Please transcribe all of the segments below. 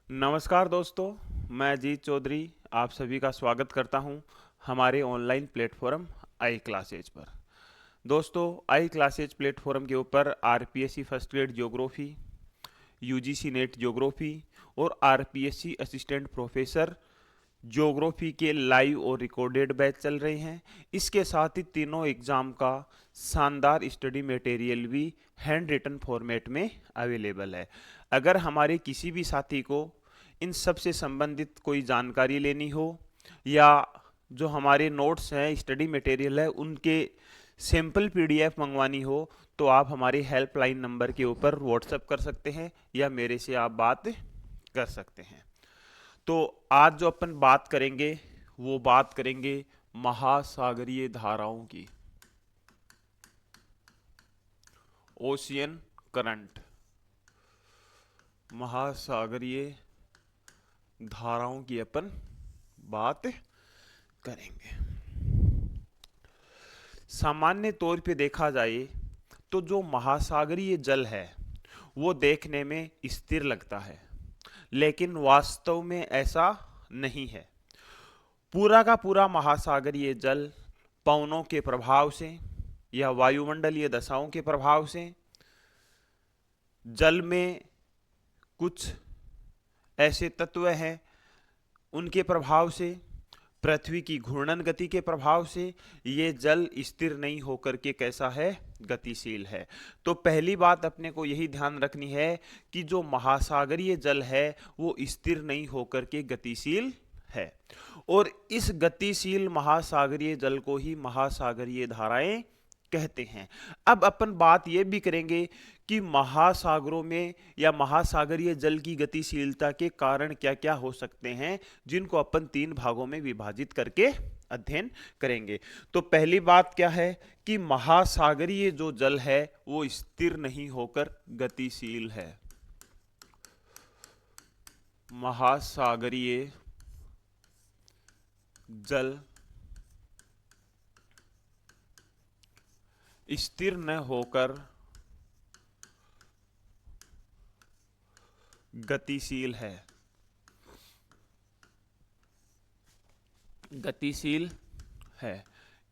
नमस्कार दोस्तों, मैं अजीत चौधरी आप सभी का स्वागत करता हूं हमारे ऑनलाइन प्लेटफॉर्म आई क्लासेज पर। दोस्तों, आई क्लासेज प्लेटफॉर्म के ऊपर RPSC first grade geography, UGC net geography और आरपीएससी असिस्टेंट प्रोफेसर ज्योग्राफी के लाइव और रिकॉर्डेड बैच चल रहे हैं। इसके साथ ही तीनों एग्जाम का शानदार स्टडी मटेरियल भी हैंड रिटन फॉर्मेट में अवेलेबल है। अगर हमारे किसी भी साथी को इन सब से संबंधित कोई जानकारी लेनी हो या जो हमारे नोट्स हैं, स्टडी मटेरियल है, उनके सैम्पल पीडीएफ मंगवानी हो तो आप हमारे हेल्पलाइन नंबर के ऊपर व्हाट्सएप कर सकते हैं या मेरे से आप बात कर सकते हैं। तो आज जो अपन बात करेंगे वो बात करेंगे महासागरीय धाराओं की, ओशियन करंट। महासागरीय धाराओं की अपन बात करेंगे। सामान्य तौर पे देखा जाए तो जो महासागरीय जल है वो देखने में स्थिर लगता है, लेकिन वास्तव में ऐसा नहीं है। पूरा का पूरा महासागरीय जल पवनों के प्रभाव से या वायुमंडलीय दशाओं के प्रभाव से, जल में कुछ ऐसे तत्व हैं उनके प्रभाव से, पृथ्वी की घूर्णन गति के प्रभाव से ये जल स्थिर नहीं होकर के कैसा है, गतिशील है। तो पहली बात अपने को यही ध्यान रखनी है कि जो महासागरीय जल है वो स्थिर नहीं होकर के गतिशील है, और इस गतिशील महासागरीय जल को ही महासागरीय धाराएं कहते हैं। अब अपन बात ये भी करेंगे कि महासागरों में या महासागरीय जल की गतिशीलता के कारण क्या क्या हो सकते हैं, जिनको अपन तीन भागों में विभाजित करके अध्ययन करेंगे। तो पहली बात क्या है कि महासागरीय जो जल है वो स्थिर नहीं होकर गतिशील है। महासागरीय जल स्थिर न होकर गतिशील है। गतिशील है।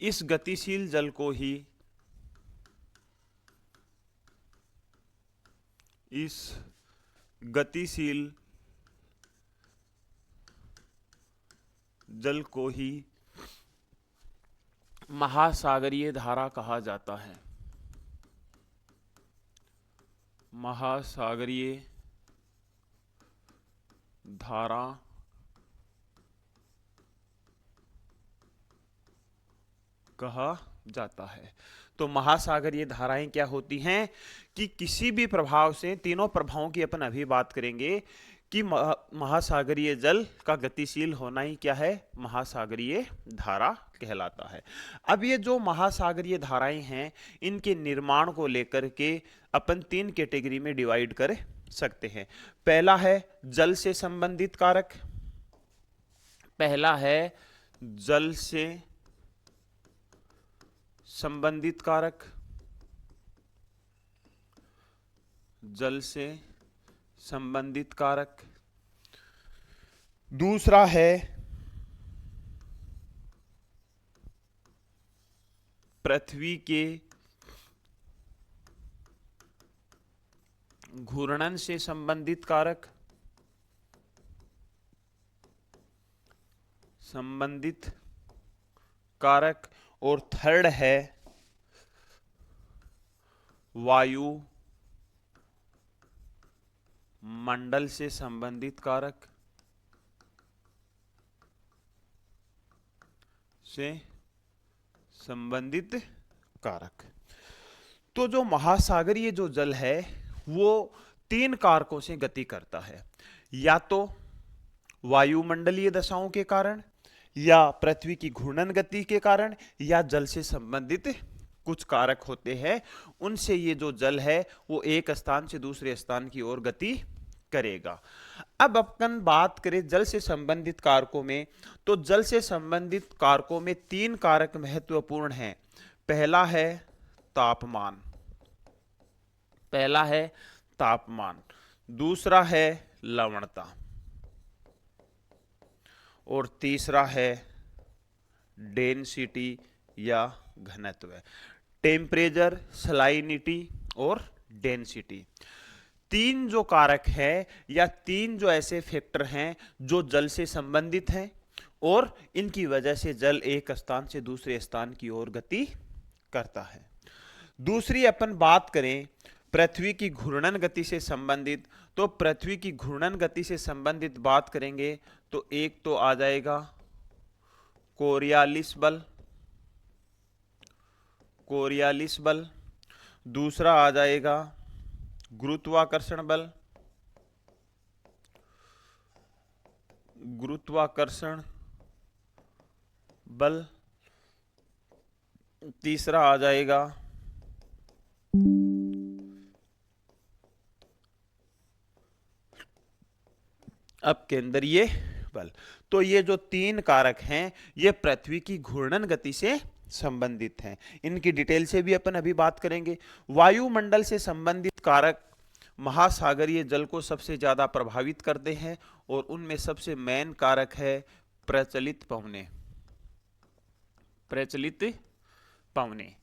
इस गतिशील जल को ही इस गतिशील जल को ही महासागरीय धारा कहा जाता है। महासागरीय धारा कहा जाता है। तो महासागरीय धाराएं क्या होती हैं कि किसी भी प्रभाव से, तीनों प्रभावों की अपन अभी बात करेंगे कि महासागरीय जल का गतिशील होना ही क्या है, महासागरीय धारा कहलाता है। अब ये जो महासागरीय धाराएं हैं इनके निर्माण को लेकर के अपन तीन कैटेगरी में डिवाइड कर सकते हैं। पहला है जल से संबंधित कारक। पहला है जल से संबंधित कारक। जल से संबंधित कारक। दूसरा है पृथ्वी के घूर्णन से संबंधित कारक। संबंधित कारक। और थर्ड है वायु मंडल से संबंधित कारक। से संबंधित कारक। तो जो महासागरीय जो जल है वो तीन कारकों से गति करता है, या तो वायुमंडलीय दशाओं के कारण, या पृथ्वी की घूर्णन गति के कारण, या जल से संबंधित कुछ कारक होते हैं, उनसे ये जो जल है वो एक स्थान से दूसरे स्थान की ओर गति करेगा। अब अपन बात करें जल से संबंधित कारकों में, तो जल से संबंधित कारकों में तीन कारक महत्वपूर्ण हैं। पहला है तापमान। पहला है तापमान। दूसरा है लवणता। और तीसरा है डेंसिटी या घनत्व। टेम्परेचर, सलाइनिटी और डेंसिटी, तीन जो कारक है या तीन जो ऐसे फैक्टर हैं जो जल से संबंधित हैं और इनकी वजह से जल एक स्थान से दूसरे स्थान की ओर गति करता है। दूसरी अपन बात करें पृथ्वी की घूर्णन गति से संबंधित, तो पृथ्वी की घूर्णन गति से संबंधित बात करेंगे तो एक तो आ जाएगा कोरियालिस बल, कोरियालिस बल, दूसरा आ जाएगा गुरुत्वाकर्षण बल, गुरुत्वाकर्षण बल, तीसरा आ जाएगा अपकेंद्रीय बल। तो ये जो तीन कारक हैं ये पृथ्वी की घूर्णन गति से संबंधित हैं। इनकी डिटेल से भी अपन अभी बात करेंगे। वायुमंडल से संबंधित कारक महासागरीय जल को सबसे ज्यादा प्रभावित करते हैं और उनमें सबसे मेन कारक है प्रचलित पवने, प्रचलित पवने।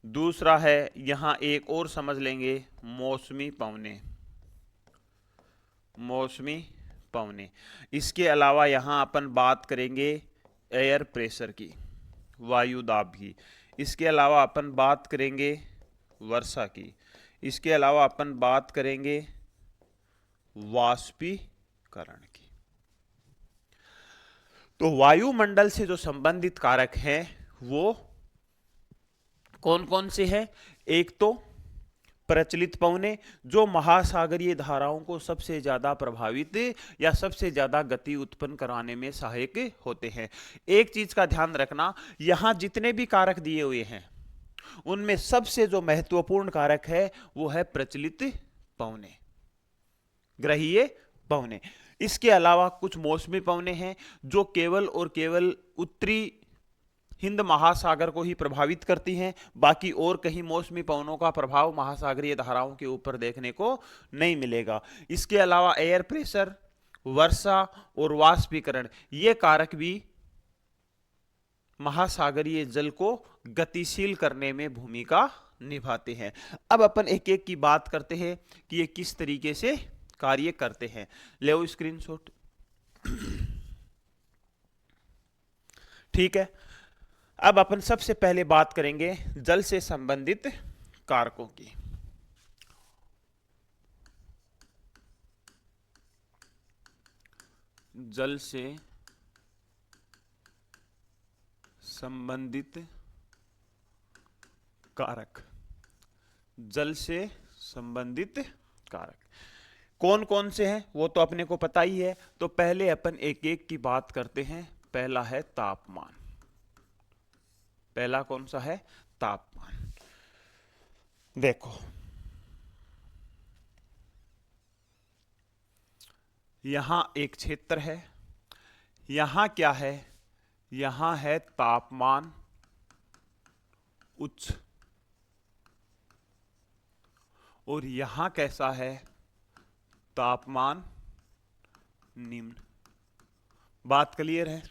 दूसरा है यहां एक और समझ लेंगे मौसमी पवने, मौसमी पवने। इसके अलावा यहां अपन बात करेंगे एयर प्रेशर की, वायु दाब की। इसके अलावा अपन बात करेंगे वर्षा की। इसके अलावा अपन बात करेंगे वाष्पीकरण की। तो वायुमंडल से जो संबंधित कारक हैं वो कौन कौन से हैं? एक तो प्रचलित पवने जो महासागरीय धाराओं को सबसे ज्यादा प्रभावित या सबसे ज्यादा गति उत्पन्न कराने में सहायक होते हैं। एक चीज का ध्यान रखना, यहां जितने भी कारक दिए हुए हैं उनमें सबसे जो महत्वपूर्ण कारक है वो है प्रचलित पवने, ग्रहीय पवने। इसके अलावा कुछ मौसमी पवने हैं जो केवल और केवल उत्तरी हिंद महासागर को ही प्रभावित करती हैं, बाकी और कहीं मौसमी पवनों का प्रभाव महासागरीय धाराओं के ऊपर देखने को नहीं मिलेगा। इसके अलावा एयर प्रेशर, वर्षा और वाष्पीकरण ये कारक भी महासागरीय जल को गतिशील करने में भूमिका निभाते हैं। अब अपन एक एक की बात करते हैं कि ये किस तरीके से कार्य करते हैं। ले लो स्क्रीनशॉट। ठीक है, अब अपन सबसे पहले बात करेंगे जल से संबंधित कारकों की। जल से संबंधित कारक, जल से संबंधित कारक कौन कौन से हैं वो तो अपने को पता ही है। तो पहले अपन एक एक की बात करते हैं। पहला है तापमान। पहला कौन सा है? तापमान। देखो यहां एक क्षेत्र है, यहां क्या है? यहां है तापमान उच्च और यहां कैसा है? तापमान निम्न। बात क्लियर है?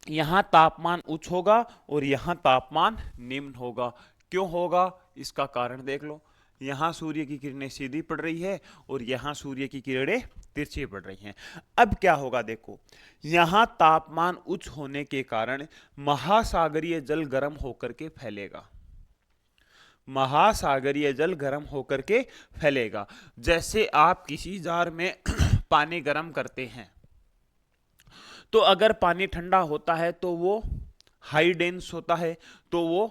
यहां तापमान उच्च होगा और यहां तापमान निम्न होगा। क्यों होगा? इसका कारण देख लो। यहां सूर्य की किरणें सीधी पड़ रही है और यहां सूर्य की किरणें तिरछी पड़ रही हैं। अब क्या होगा? देखो यहां तापमान उच्च होने के कारण महासागरीय जल गर्म होकर के फैलेगा। महासागरीय जल गर्म होकर के फैलेगा। जैसे आप किसी जार में पानी गर्म करते हैं तो अगर पानी ठंडा होता है तो वो हाई डेंस होता है, तो वो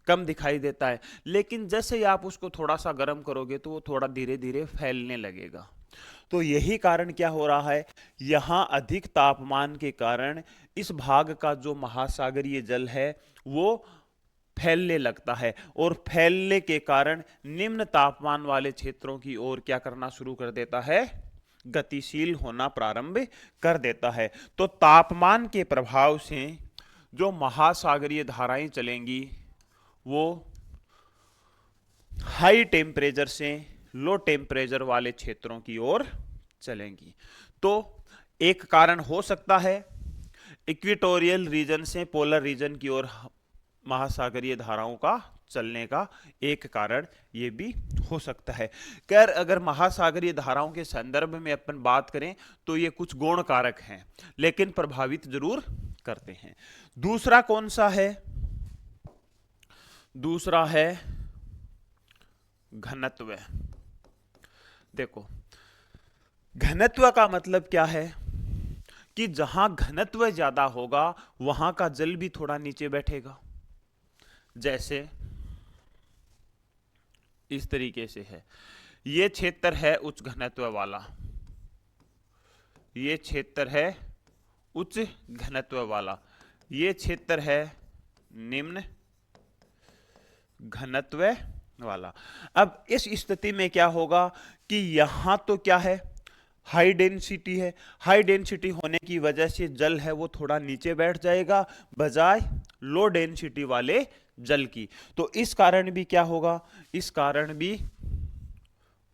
कम दिखाई देता है। लेकिन जैसे ही आप उसको थोड़ा सा गर्म करोगे तो वो थोड़ा धीरे धीरे फैलने लगेगा। तो यही कारण क्या हो रहा है? यहां अधिक तापमान के कारण इस भाग का जो महासागरीय जल है वो फैलने लगता है और फैलने के कारण निम्न तापमान वाले क्षेत्रों की ओर क्या करना शुरू कर देता है? गतिशील होना प्रारंभ कर देता है। तो तापमान के प्रभाव से जो महासागरीय धाराएं चलेंगी वो हाई टेम्परेचर से लो टेम्परेचर वाले क्षेत्रों की ओर चलेंगी। तो एक कारण हो सकता है इक्वेटोरियल रीजन से पोलर रीजन की ओर महासागरीय धाराओं का चलने का एक कारण ये भी हो सकता है। खैर अगर महासागरीय धाराओं के संदर्भ में अपन बात करें तो ये कुछ गौण कारक हैं, लेकिन प्रभावित जरूर करते हैं। दूसरा कौन सा है? दूसरा है घनत्व। देखो घनत्व का मतलब क्या है कि जहां घनत्व ज्यादा होगा वहां का जल भी थोड़ा नीचे बैठेगा। जैसे इस तरीके से है, ये क्षेत्र है उच्च घनत्व वाला, ये क्षेत्र है उच्च घनत्व वाला, ये क्षेत्र है निम्न घनत्व वाला। अब इस स्थिति में क्या होगा कि यहां तो क्या है, हाई डेंसिटी है, हाई डेंसिटी होने की वजह से जल है वो थोड़ा नीचे बैठ जाएगा बजाय लो डेंसिटी वाले जल की। तो इस कारण भी क्या होगा, इस कारण भी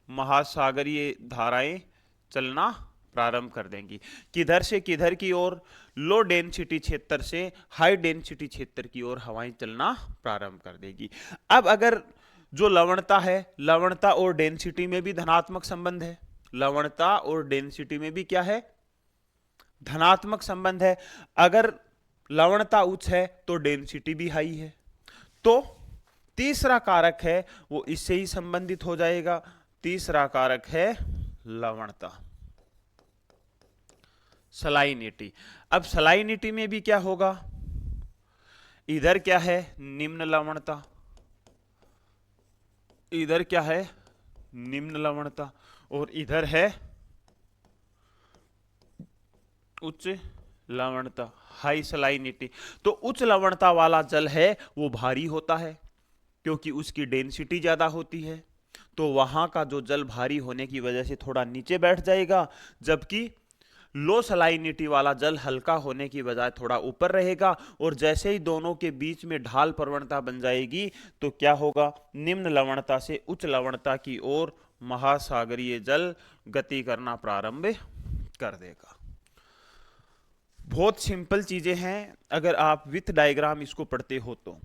महासागरीय धाराएं चलना प्रारंभ कर देंगी। किधर से किधर की ओर? लो डेंसिटी क्षेत्र से हाई डेंसिटी क्षेत्र की ओर हवाएं चलना प्रारंभ कर देगी। अब अगर जो लवणता है, लवणता और डेंसिटी में भी धनात्मक संबंध है, लवणता और डेंसिटी में भी क्या है, धनात्मक संबंध है। अगर लवणता उच्च है तो डेंसिटी भी हाई है, तो तीसरा कारक है वो इससे ही संबंधित हो जाएगा। तीसरा कारक है लवणता, सलाइनिटी। अब सलाइनिटी में भी क्या होगा, इधर क्या है निम्न लवणता, इधर क्या है निम्न लवणता, और इधर है उच्च लवणता, हाई सलाइनिटी। तो उच्च लवणता वाला जल है वो भारी होता है क्योंकि उसकी डेंसिटी ज्यादा होती है, तो वहां का जो जल भारी होने की वजह से थोड़ा नीचे बैठ जाएगा, जबकि लो सलाइनिटी वाला जल हल्का होने की बजाय थोड़ा ऊपर रहेगा। और जैसे ही दोनों के बीच में ढाल प्रवणता बन जाएगी तो क्या होगा, निम्न लवणता से उच्च लवणता की ओर महासागरीय जल गति करना प्रारंभ कर देगा। बहुत सिंपल चीजें हैं अगर आप विथ डायग्राम इसको पढ़ते हो तो,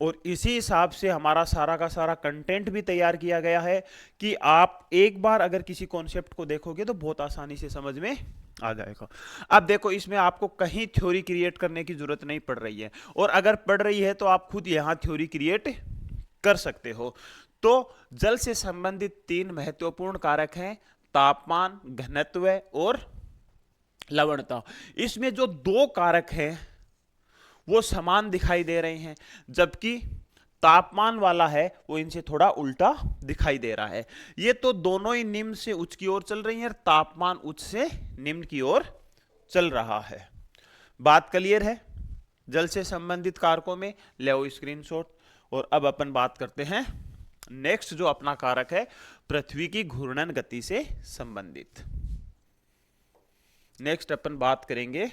और इसी हिसाब से हमारा सारा का सारा कंटेंट भी तैयार किया गया है कि आप एक बार अगर किसी कॉन्सेप्ट को देखोगे तो बहुत आसानी से समझ में आ जाएगा। अब देखो इसमें आपको कहीं थ्योरी क्रिएट करने की जरूरत नहीं पड़ रही है, और अगर पड़ रही है तो आप खुद यहां थ्योरी क्रिएट कर सकते हो। तो जल से संबंधित तीन महत्वपूर्ण कारक हैं, तापमान, घनत्व और लवणता। इसमें जो दो कारक हैं वो समान दिखाई दे रहे हैं, जबकि तापमान वाला है वो इनसे थोड़ा उल्टा दिखाई दे रहा है। ये तो दोनों ही निम्न से उच्च की ओर चल रही हैं और तापमान उच्च से निम्न की ओर चल रहा है। बात क्लियर है जल से संबंधित कारकों में? ले आओ स्क्रीनशॉट। और अब अपन बात करते हैं नेक्स्ट जो अपना कारक है पृथ्वी की घूर्णन गति से संबंधित। नेक्स्ट अपन बात करेंगे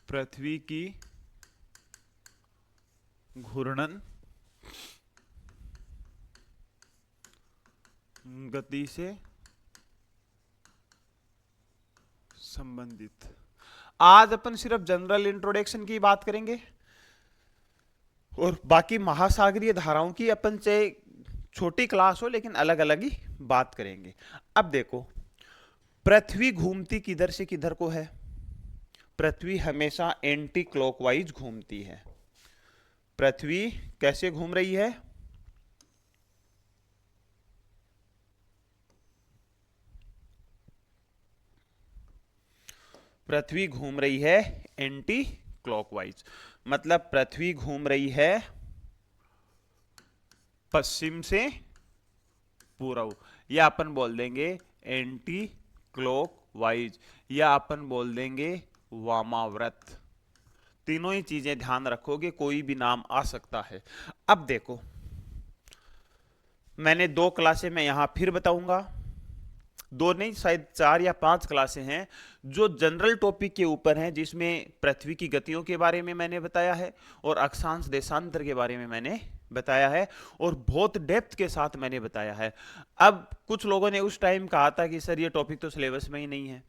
पृथ्वी की घूर्णन गति से संबंधित। आज अपन सिर्फ जनरल इंट्रोडक्शन की बात करेंगे और बाकी महासागरीय धाराओं की अपन चाहे छोटी क्लास हो लेकिन अलग अलग ही बात करेंगे। अब देखो पृथ्वी घूमती किधर से किधर को है? पृथ्वी हमेशा एंटी क्लॉकवाइज घूमती है। पृथ्वी कैसे घूम रही है? पृथ्वी घूम रही है एंटी क्लॉकवाइज, मतलब पृथ्वी घूम रही है पश्चिम से पूर्व, या अपन बोल देंगे एंटी क्लॉकवाइज, या अपन बोल देंगे वामाव्रत। तीनों ही चीजें ध्यान रखोगे, कोई भी नाम आ सकता है। अब देखो मैंने 2 क्लासें मैं यहां फिर बताऊंगा, 2 नहीं शायद 4 या 5 क्लासें हैं जो जनरल टॉपिक के ऊपर हैं, जिसमें पृथ्वी की गतियों के बारे में मैंने बताया है और अक्षांश देशांतर के बारे में मैंने बताया है और बहुत डेप्थ के साथ मैंने बताया है। अब कुछ लोगों ने उस टाइम कहा था कि सर ये टॉपिक तो सिलेबस में ही नहीं है,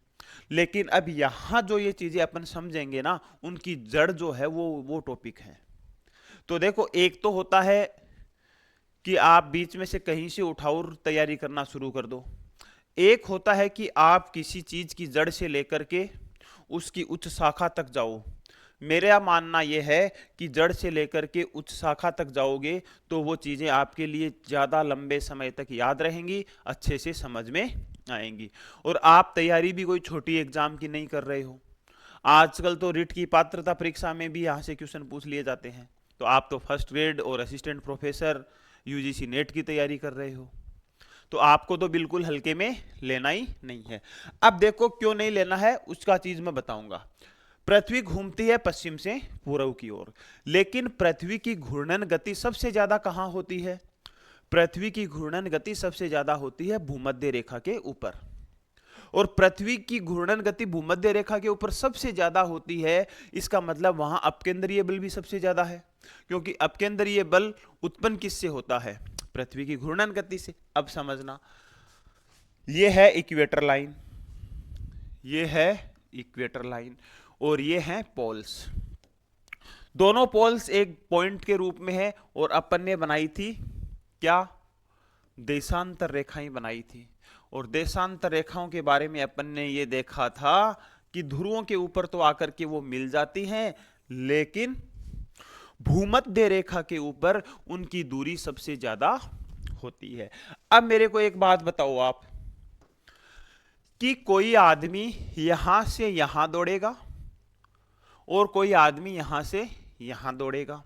लेकिन अब यहां जो ये चीजें अपन समझेंगे ना, उनकी जड़ जो है वो टॉपिक है। तो देखो, एक तो होता है कि आप बीच में से कहीं से उठाओ और तैयारी करना शुरू कर दो। एक होता है कि आप किसी चीज की जड़ से लेकर के उसकी उच्च शाखा तक जाओ। मेरा मानना यह है कि जड़ से लेकर के उच्च शाखा तक जाओगे तो वो चीजें आपके लिए ज्यादा लंबे समय तक याद रहेंगी, अच्छे से समझ में आएंगी। और आप तैयारी भी कोई छोटी एग्जाम की नहीं कर रहे हो। आजकल तो रिट की पात्रता परीक्षा में भी यहाँ से क्वेश्चन पूछ लिए जाते हैं। तो आप तो फर्स्ट ग्रेड और असिस्टेंट प्रोफेसर यूजीसी नेट की तैयारी कर रहे हो, तो आपको तो बिल्कुल हल्के में लेना ही नहीं है। अब देखो क्यों नहीं लेना है, उसका चीज मैं बताऊंगा। पृथ्वी घूमती है पश्चिम से पूर्व की ओर, लेकिन पृथ्वी की घूर्णन गति सबसे ज्यादा कहां होती है? पृथ्वी की घूर्णन गति सबसे ज्यादा होती है भूमध्य रेखा के ऊपर। और पृथ्वी की घूर्णन गति भूमध्य रेखा के ऊपर सबसे ज्यादा होती है, इसका मतलब वहां अपकेंद्रीय बल भी सबसे ज्यादा है। क्योंकि अपकेंद्रीय बल उत्पन्न किससे होता है? पृथ्वी की घूर्णन गति से। अब समझना, ये है इक्वेटर लाइन, ये है इक्वेटर लाइन, और ये है पोल्स। दोनों पोल्स एक पॉइंट के रूप में है, और अपन ने बनाई थी क्या? देशांतर रेखाएं बनाई थी। और देशांतर रेखाओं के बारे में अपन ने ये देखा था कि ध्रुवों के ऊपर तो आकर के वो मिल जाती हैं, लेकिन भूमध्य रेखा के ऊपर उनकी दूरी सबसे ज्यादा होती है। अब मेरे को एक बात बताओ आप, कि कोई आदमी यहां से यहां दौड़ेगा और कोई आदमी यहां से यहां दौड़ेगा,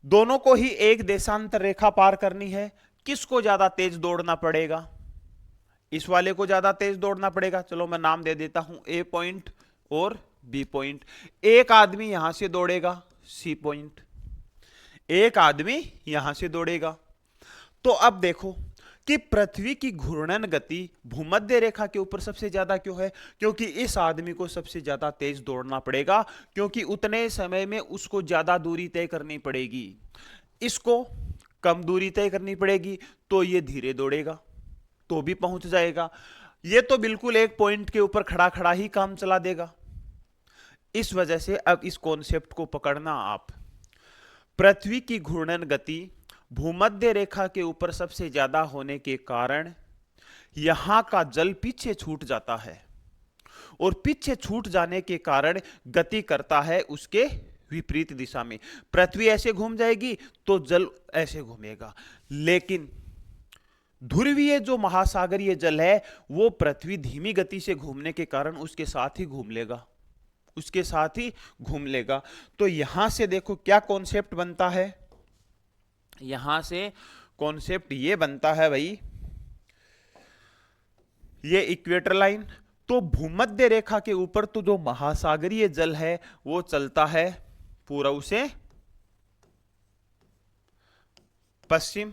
दोनों को ही एक देशांतर रेखा पार करनी है। किसको ज्यादा तेज दौड़ना पड़ेगा? इस वाले को ज्यादा तेज दौड़ना पड़ेगा। चलो मैं नाम दे देता हूं, ए पॉइंट और बी पॉइंट। एक आदमी यहां से दौड़ेगा सी पॉइंट, एक आदमी यहां से दौड़ेगा। तो अब देखो कि पृथ्वी की घूर्णन गति भूमध्य रेखा के ऊपर सबसे ज्यादा क्यों है? क्योंकि इस आदमी को सबसे ज्यादा तेज दौड़ना पड़ेगा, क्योंकि उतने समय में उसको ज्यादा दूरी तय करनी पड़ेगी। इसको कम दूरी तय करनी पड़ेगी, तो ये धीरे दौड़ेगा तो भी पहुंच जाएगा। ये तो बिल्कुल एक पॉइंट के ऊपर खड़ा खड़ा ही काम चला देगा। इस वजह से अब इस कॉन्सेप्ट को पकड़ना आप। पृथ्वी की घूर्णन गति भूमध्य रेखा के ऊपर सबसे ज्यादा होने के कारण यहां का जल पीछे छूट जाता है, और पीछे छूट जाने के कारण गति करता है उसके विपरीत दिशा में। पृथ्वी ऐसे घूम जाएगी तो जल ऐसे घूमेगा, लेकिन ध्रुवीय जो महासागरीय जल है वो पृथ्वी धीमी गति से घूमने के कारण उसके साथ ही घूम लेगा, उसके साथ ही घूम लेगा। तो यहां से देखो क्या कॉन्सेप्ट बनता है, यहां से कॉन्सेप्ट ये बनता है भाई, ये इक्वेटर लाइन। तो भूमध्य रेखा के ऊपर तो जो महासागरीय जल है वो चलता है पूर्व से पश्चिम,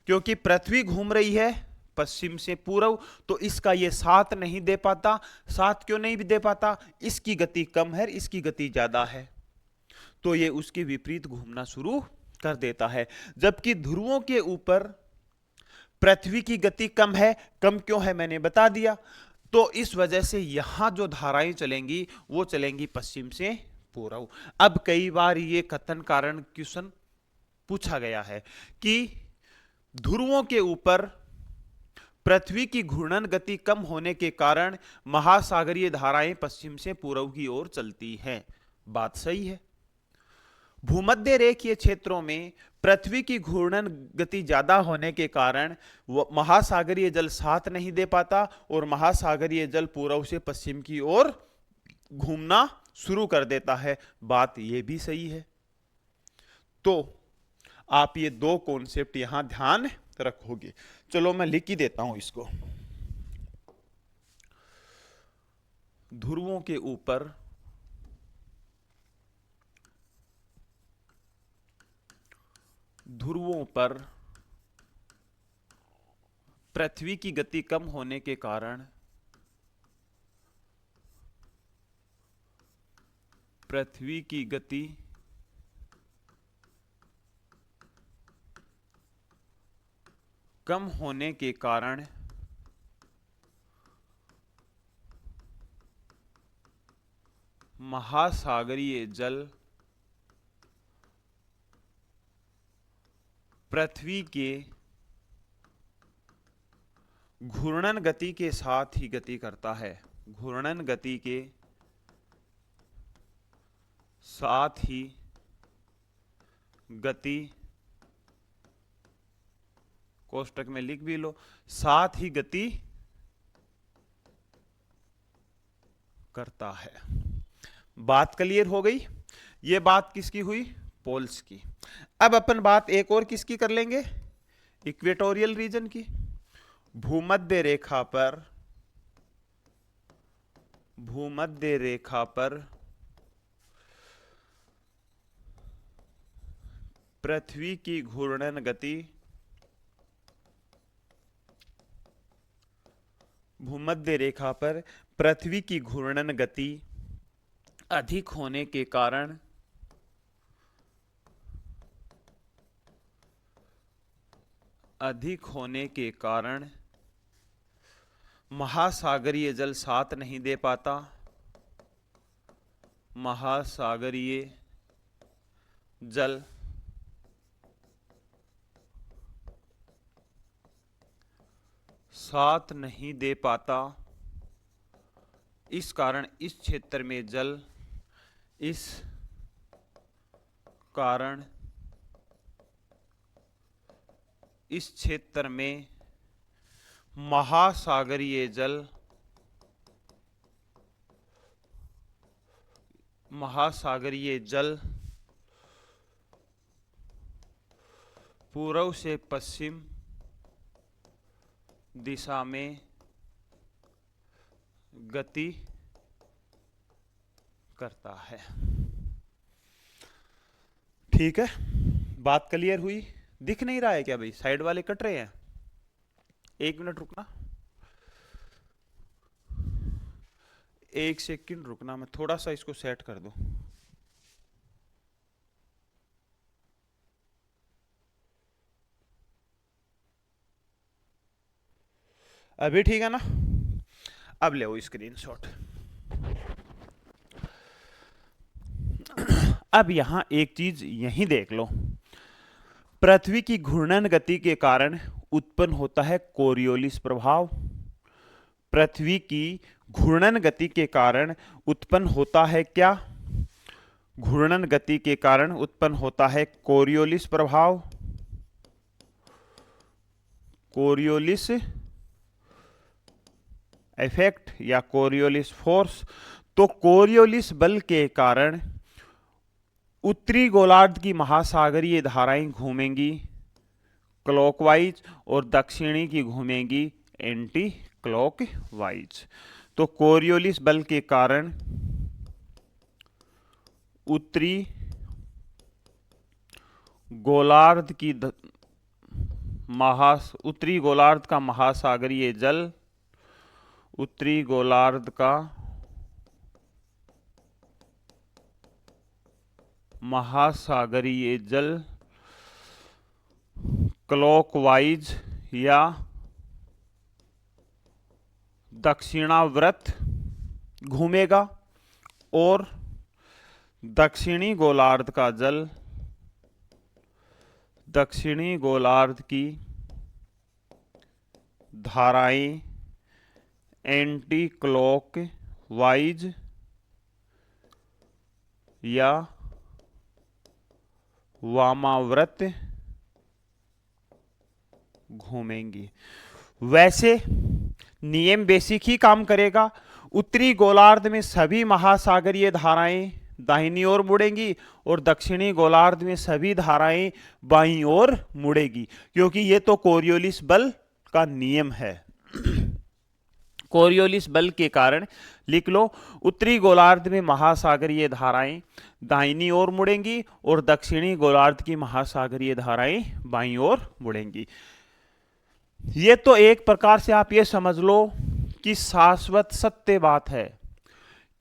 क्योंकि पृथ्वी घूम रही है पश्चिम से पूर्व, तो इसका ये साथ नहीं दे पाता। साथ क्यों नहीं दे पाता? इसकी गति कम है, इसकी गति ज्यादा है, तो ये उसके विपरीत घूमना शुरू कर देता है। जबकि ध्रुवों के ऊपर पृथ्वी की गति कम है। कम क्यों है मैंने बता दिया। तो इस वजह से यहां जो धाराएं चलेंगी वो चलेंगी पश्चिम से पूर्व। अब कई बार ये कथन कारण क्वेश्चन पूछा गया है कि ध्रुवों के ऊपर पृथ्वी की घूर्णन गति कम होने के कारण महासागरीय धाराएं पश्चिम से पूर्व की ओर चलती हैं। बात सही है। भूमध्य रेखीय क्षेत्रों में पृथ्वी की घूर्णन गति ज्यादा होने के कारण महासागरीय जल साथ नहीं दे पाता, और महासागरीय जल पूर्व से पश्चिम की ओर घूमना शुरू कर देता है। बात यह भी सही है। तो आप ये दो कॉन्सेप्ट यहां ध्यान रखोगे। चलो मैं लिख ही देता हूं इसको। ध्रुवों के ऊपर पृथ्वी की गति कम होने के कारण पृथ्वी की गति कम होने के कारण महासागरीय जल पृथ्वी के घूर्णन गति के साथ ही गति करता है। घूर्णन गति के साथ ही गति, कोष्टक में लिख भी लो, साथ ही गति करता है। बात क्लियर हो गई? ये बात किसकी हुई? पोल्स की। अब अपन बात एक और किसकी कर लेंगे? इक्वेटोरियल रीजन की। भूमध्य रेखा पर पृथ्वी की घूर्णन गति, भूमध्य रेखा पर पृथ्वी की घूर्णन गति अधिक होने के कारण महासागरीय जल साथ नहीं दे पाता। महासागरीय जल साथ नहीं दे पाता। इस कारण इस क्षेत्र में जल, इस कारण इस क्षेत्र में महासागरीय जल पूर्व से पश्चिम दिशा में गति करता है। ठीक है, बात क्लियर हुई? दिख नहीं रहा है क्या भाई? साइड वाले कट रहे हैं? एक मिनट रुकना, एक सेकंड रुकना, मैं थोड़ा सा इसको सेट कर दूं। अभी ठीक है ना? अब ले स्क्रीनशॉट। अब यहां एक चीज यहीं देख लो, पृथ्वी की घूर्णन गति के कारण उत्पन्न होता है कोरियोलिस प्रभाव। पृथ्वी की घूर्णन गति के कारण उत्पन्न होता है क्या? घूर्णन गति के कारण उत्पन्न होता है कोरियोलिस प्रभाव, कोरियोलिस इफेक्ट या कोरियोलिस फोर्स। तो कोरियोलिस बल के कारण उत्तरी गोलार्ध की महासागरीय धाराएं घूमेंगी क्लॉकवाइज और दक्षिणी की घूमेंगी एंटी क्लॉकवाइज। तो कोरियोलिस बल के कारण उत्तरी गोलार्ध का महासागरीय जल, उत्तरी गोलार्ध का महासागरीय जल क्लॉकवाइज या दक्षिणावर्त घूमेगा और दक्षिणी गोलार्ध का जल, दक्षिणी गोलार्ध की धाराएं एंटी क्लॉकवाइज या वामाव्रत घूमेंगी। वैसे नियम बेसिक ही काम करेगा। उत्तरी गोलार्ध में सभी महासागरीय धाराएं दाहिनी ओर मुड़ेंगी और दक्षिणी गोलार्ध में सभी धाराएं बाईं ओर मुड़ेगी, क्योंकि ये तो कोरियोलिस बल का नियम है। कोरियोलिस बल के कारण लिख लो, उत्तरी गोलार्ध में महासागरीय धाराएं दाहिनी ओर मुड़ेंगी और दक्षिणी गोलार्ध की महासागरीय धाराएं बाईं ओर मुड़ेंगी। ये तो एक प्रकार से आप ये समझ लो कि शाश्वत सत्य बात है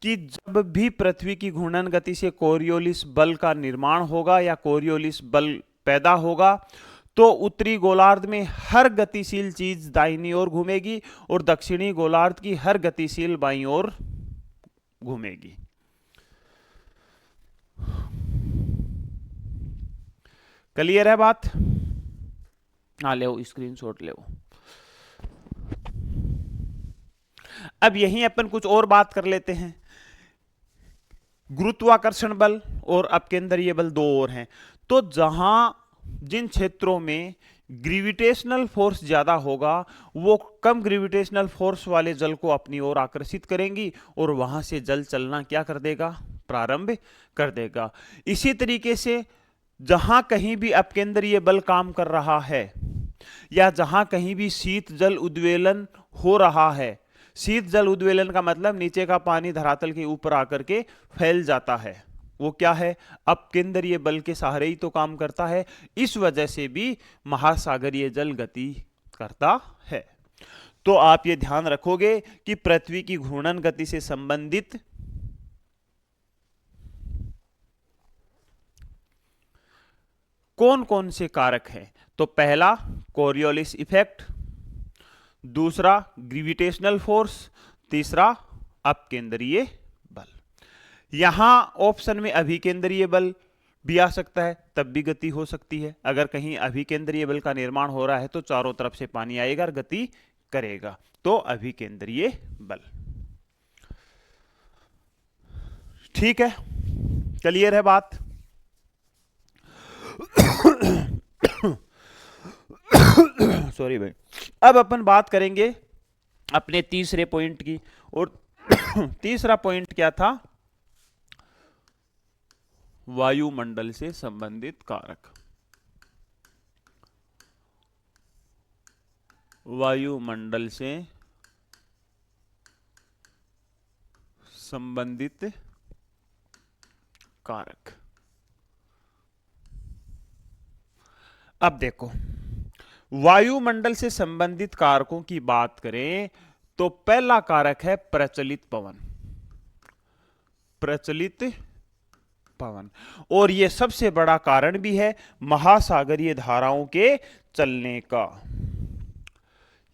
कि जब भी पृथ्वी की घूर्णन गति से कोरियोलिस बल का निर्माण होगा या कोरियोलिस बल पैदा होगा, तो उत्तरी गोलार्ध में हर गतिशील चीज दाहिनी ओर घूमेगी और दक्षिणी गोलार्ध की हर गतिशील बाईं ओर घूमेगी। क्लियर है बात? हाँ, ले स्क्रीनशॉट ले। अब यहीं अपन कुछ और बात कर लेते हैं। गुरुत्वाकर्षण बल और अपकेंद्रीय बल दो और हैं। तो जहां जिन क्षेत्रों में ग्रेविटेशनल फोर्स ज्यादा होगा वो कम ग्रेविटेशनल फोर्स वाले जल को अपनी ओर आकर्षित करेंगी और वहां से जल चलना क्या कर देगा? प्रारंभ कर देगा। इसी तरीके से जहां कहीं भी अपकेंद्रीय बल काम कर रहा है या जहां कहीं भी शीत जल उद्वेलन हो रहा है, शीत जल उद्वेलन का मतलब नीचे का पानी धरातल के ऊपर आकर के फैल जाता है, वो क्या है? अपकेंद्रीय बल के सहारे ही तो काम करता है। इस वजह से भी महासागरीय जल गति करता है। तो आप ये ध्यान रखोगे कि पृथ्वी की घूर्णन गति से संबंधित कौन कौन से कारक हैं? तो पहला कोरियोलिस इफेक्ट, दूसरा ग्रेविटेशनल फोर्स, तीसरा अपकेंद्रीय बल। यहां ऑप्शन में अभिकेंद्रीय बल भी आ सकता है, तब भी गति हो सकती है। अगर कहीं अभिकेंद्रीय बल का निर्माण हो रहा है तो चारों तरफ से पानी आएगा और गति करेगा, तो अभिकेंद्रीय बल। ठीक है, क्लियर है बात? सॉरी भाई। अब अपन बात करेंगे अपने तीसरे पॉइंट की, और तीसरा पॉइंट क्या था? वायुमंडल से संबंधित कारक। वायुमंडल से संबंधित कारक। अब देखो, वायुमंडल से संबंधित कारकों की बात करें तो पहला कारक है प्रचलित पवन। प्रचलित पवन, और यह सबसे बड़ा कारण भी है महासागरीय धाराओं के चलने का।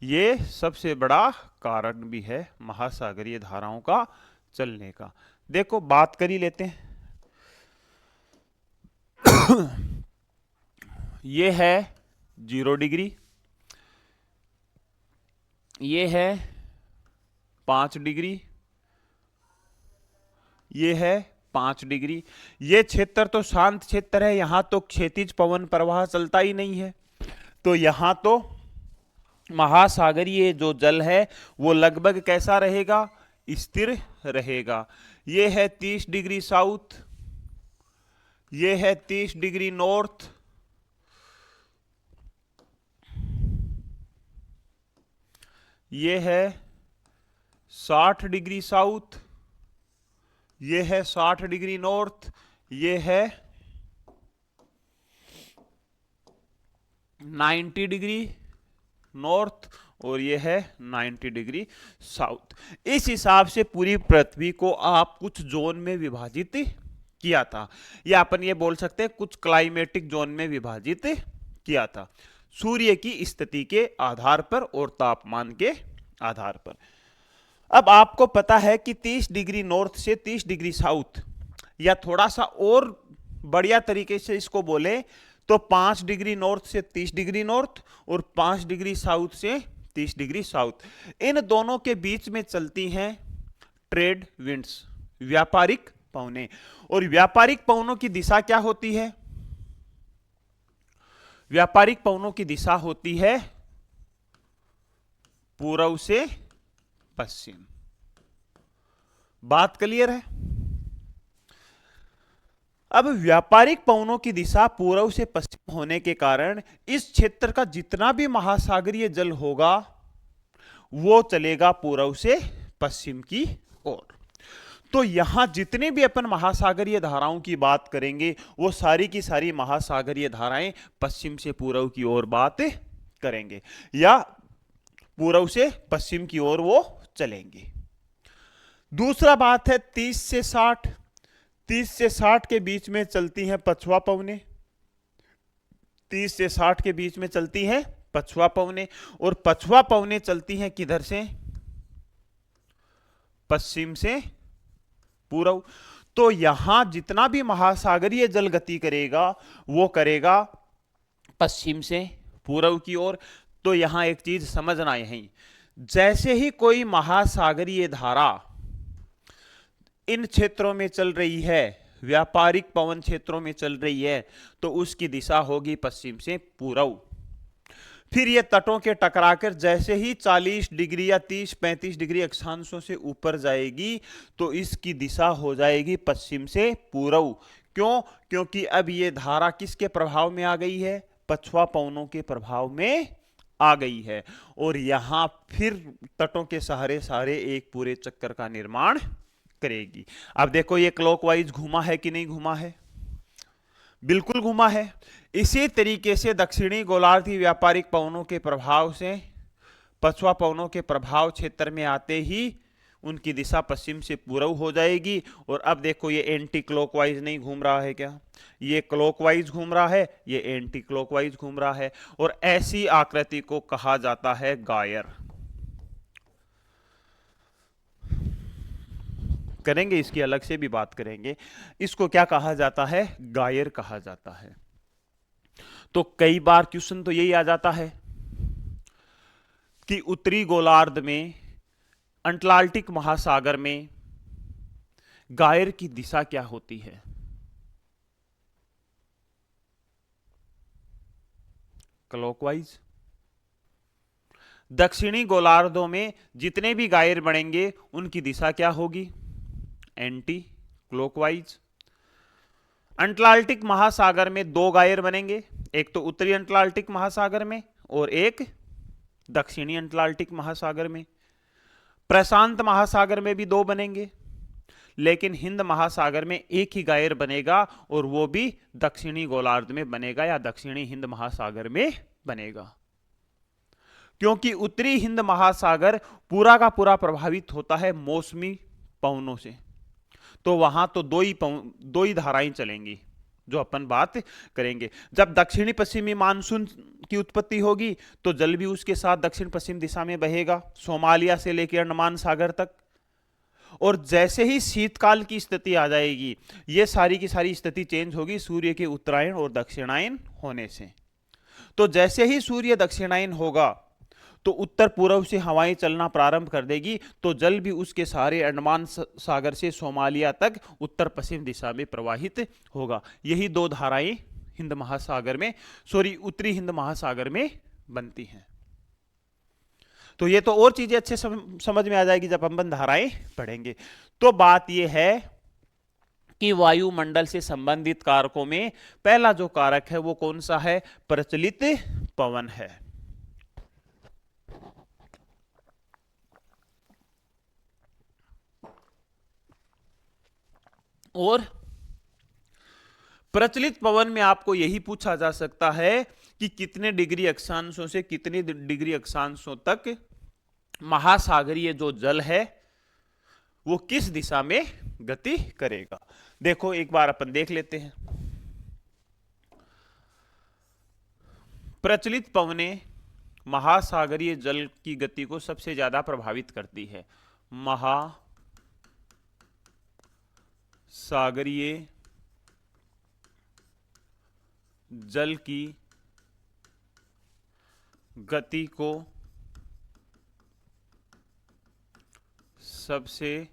यह सबसे बड़ा कारण भी है महासागरीय धाराओं का चलने का। देखो, बात कर ही लेते हैं। ये है 0 डिग्री, ये है 5 डिग्री, ये है 5 डिग्री। ये क्षेत्र तो शांत क्षेत्र है, यहां तो क्षैतिज पवन प्रवाह चलता ही नहीं है, तो यहां तो महासागरीय जो जल है वो लगभग कैसा रहेगा? स्थिर रहेगा। ये है 30 डिग्री साउथ, ये है 30 डिग्री नॉर्थ, ये है 60 डिग्री साउथ, ये है 60 डिग्री नॉर्थ, ये है 90 डिग्री नॉर्थ, और ये है 90 डिग्री साउथ। इस हिसाब से पूरी पृथ्वी को आप कुछ जोन में विभाजित किया था, या अपन ये बोल सकते हैं कुछ क्लाइमेटिक जोन में विभाजित किया था, सूर्य की स्थिति के आधार पर और तापमान के आधार पर। अब आपको पता है कि 30 डिग्री नॉर्थ से 30 डिग्री साउथ, या थोड़ा सा और बढ़िया तरीके से इसको बोले तो 5 डिग्री नॉर्थ से 30 डिग्री नॉर्थ और 5 डिग्री साउथ से 30 डिग्री साउथ, इन दोनों के बीच में चलती हैं ट्रेड विंड्स, व्यापारिक पवनें। और व्यापारिक पवनों की दिशा क्या होती है? व्यापारिक पवनों की दिशा होती है पूर्व से पश्चिम। बात क्लियर है? अब व्यापारिक पवनों की दिशा पूर्व से पश्चिम होने के कारण इस क्षेत्र का जितना भी महासागरीय जल होगा वो चलेगा पूर्व से पश्चिम की ओर। तो यहां जितने भी अपन महासागरीय धाराओं की बात करेंगे वो सारी की सारी महासागरीय धाराएं पश्चिम से पूर्व की ओर बात करेंगे, या पूर्व से पश्चिम की ओर वो चलेंगे। दूसरा बात है 30 से 60, 30 से 60 के बीच में चलती हैं पछुआ पवनें। 30 से 60 के बीच में चलती है पछुआ पवने, और पछुआ पवने चलती हैं किधर से? पश्चिम से पूर्व। तो यहां जितना भी महासागरीय जल गति करेगा वो करेगा पश्चिम से पूर्व की ओर। तो यहां एक चीज समझना है, जैसे ही कोई महासागरीय धारा इन क्षेत्रों में चल रही है, व्यापारिक पवन क्षेत्रों में चल रही है, तो उसकी दिशा होगी पश्चिम से पूर्व। फिर ये तटों के टकराकर जैसे ही 40 डिग्री या 30-35 डिग्री अक्षांशों से ऊपर जाएगी तो इसकी दिशा हो जाएगी पश्चिम से पूर्व। क्यों? क्योंकि अब ये धारा किसके प्रभाव में आ गई है? पछुआ पवनों के प्रभाव में आ गई है, और यहां फिर तटों के सहारे सहारे एक पूरे चक्कर का निर्माण करेगी। अब देखो ये क्लॉकवाइज घूमा है कि नहीं घूमा है? बिल्कुल घुमा है। इसी तरीके से दक्षिणी गोलार्धीय व्यापारिक पवनों के प्रभाव से पछुआ पवनों के प्रभाव क्षेत्र में आते ही उनकी दिशा पश्चिम से पूर्व हो जाएगी। और अब देखो ये एंटी क्लॉकवाइज नहीं घूम रहा है क्या? ये क्लॉकवाइज घूम रहा है, ये एंटी क्लॉकवाइज घूम रहा है, और ऐसी आकृति को कहा जाता है गायर। करेंगे, इसकी अलग से भी बात करेंगे। इसको क्या कहा जाता है? गायर कहा जाता है। तो कई बार क्वेश्चन तो यही आ जाता है कि उत्तरी गोलार्ध में, अटलांटिक महासागर में गायर की दिशा क्या होती है? क्लॉकवाइज। दक्षिणी गोलार्धों में जितने भी गायर बनेंगे उनकी दिशा क्या होगी? Anti clockwise. अटलांटिक महासागर में दो गायर बनेंगे, एक तो उत्तरी अटलांटिक महासागर में और एक दक्षिणी अटलांटिक महासागर में। प्रशांत महासागर में भी दो बनेंगे, लेकिन हिंद महासागर में एक ही गायर बनेगा, और वो भी दक्षिणी गोलार्ध में बनेगा या दक्षिणी हिंद महासागर में बनेगा। क्योंकि उत्तरी हिंद महासागर पूरा का पूरा प्रभावित होता है मौसमी पवनों से, तो वहां तो दो ही धाराएं चलेंगी जो अपन बात करेंगे। जब दक्षिणी पश्चिमी मानसून की उत्पत्ति होगी तो जल भी उसके साथ दक्षिण पश्चिम दिशा में बहेगा, सोमालिया से लेकर अंडमान सागर तक। और जैसे ही शीतकाल की स्थिति आ जाएगी, ये सारी की सारी स्थिति चेंज होगी सूर्य के उत्तरायण और दक्षिणायन होने से। तो जैसे ही सूर्य दक्षिणायन होगा तो उत्तर पूर्व से हवाएं चलना प्रारंभ कर देगी, तो जल भी उसके सहारे अंडमान सागर से सोमालिया तक उत्तर पश्चिम दिशा में प्रवाहित होगा। यही दो धाराएं हिंद महासागर में, उत्तरी हिंद महासागर में बनती हैं। तो ये तो और चीजें अच्छे समझ में आ जाएगी जब हम धाराएं पढ़ेंगे। तो बात यह है कि वायुमंडल से संबंधित कारकों में पहला जो कारक है वो कौन सा है? प्रचलित पवन है। और प्रचलित पवन में आपको यही पूछा जा सकता है कि कितने डिग्री अक्षांशों से कितने डिग्री अक्षांशों तक महासागरीय जो जल है वो किस दिशा में गति करेगा। देखो एक बार अपन देख लेते हैं। प्रचलित पवने महासागरीय जल की गति को सबसे ज्यादा प्रभावित करती है। महासागरीय जल की गति को सबसे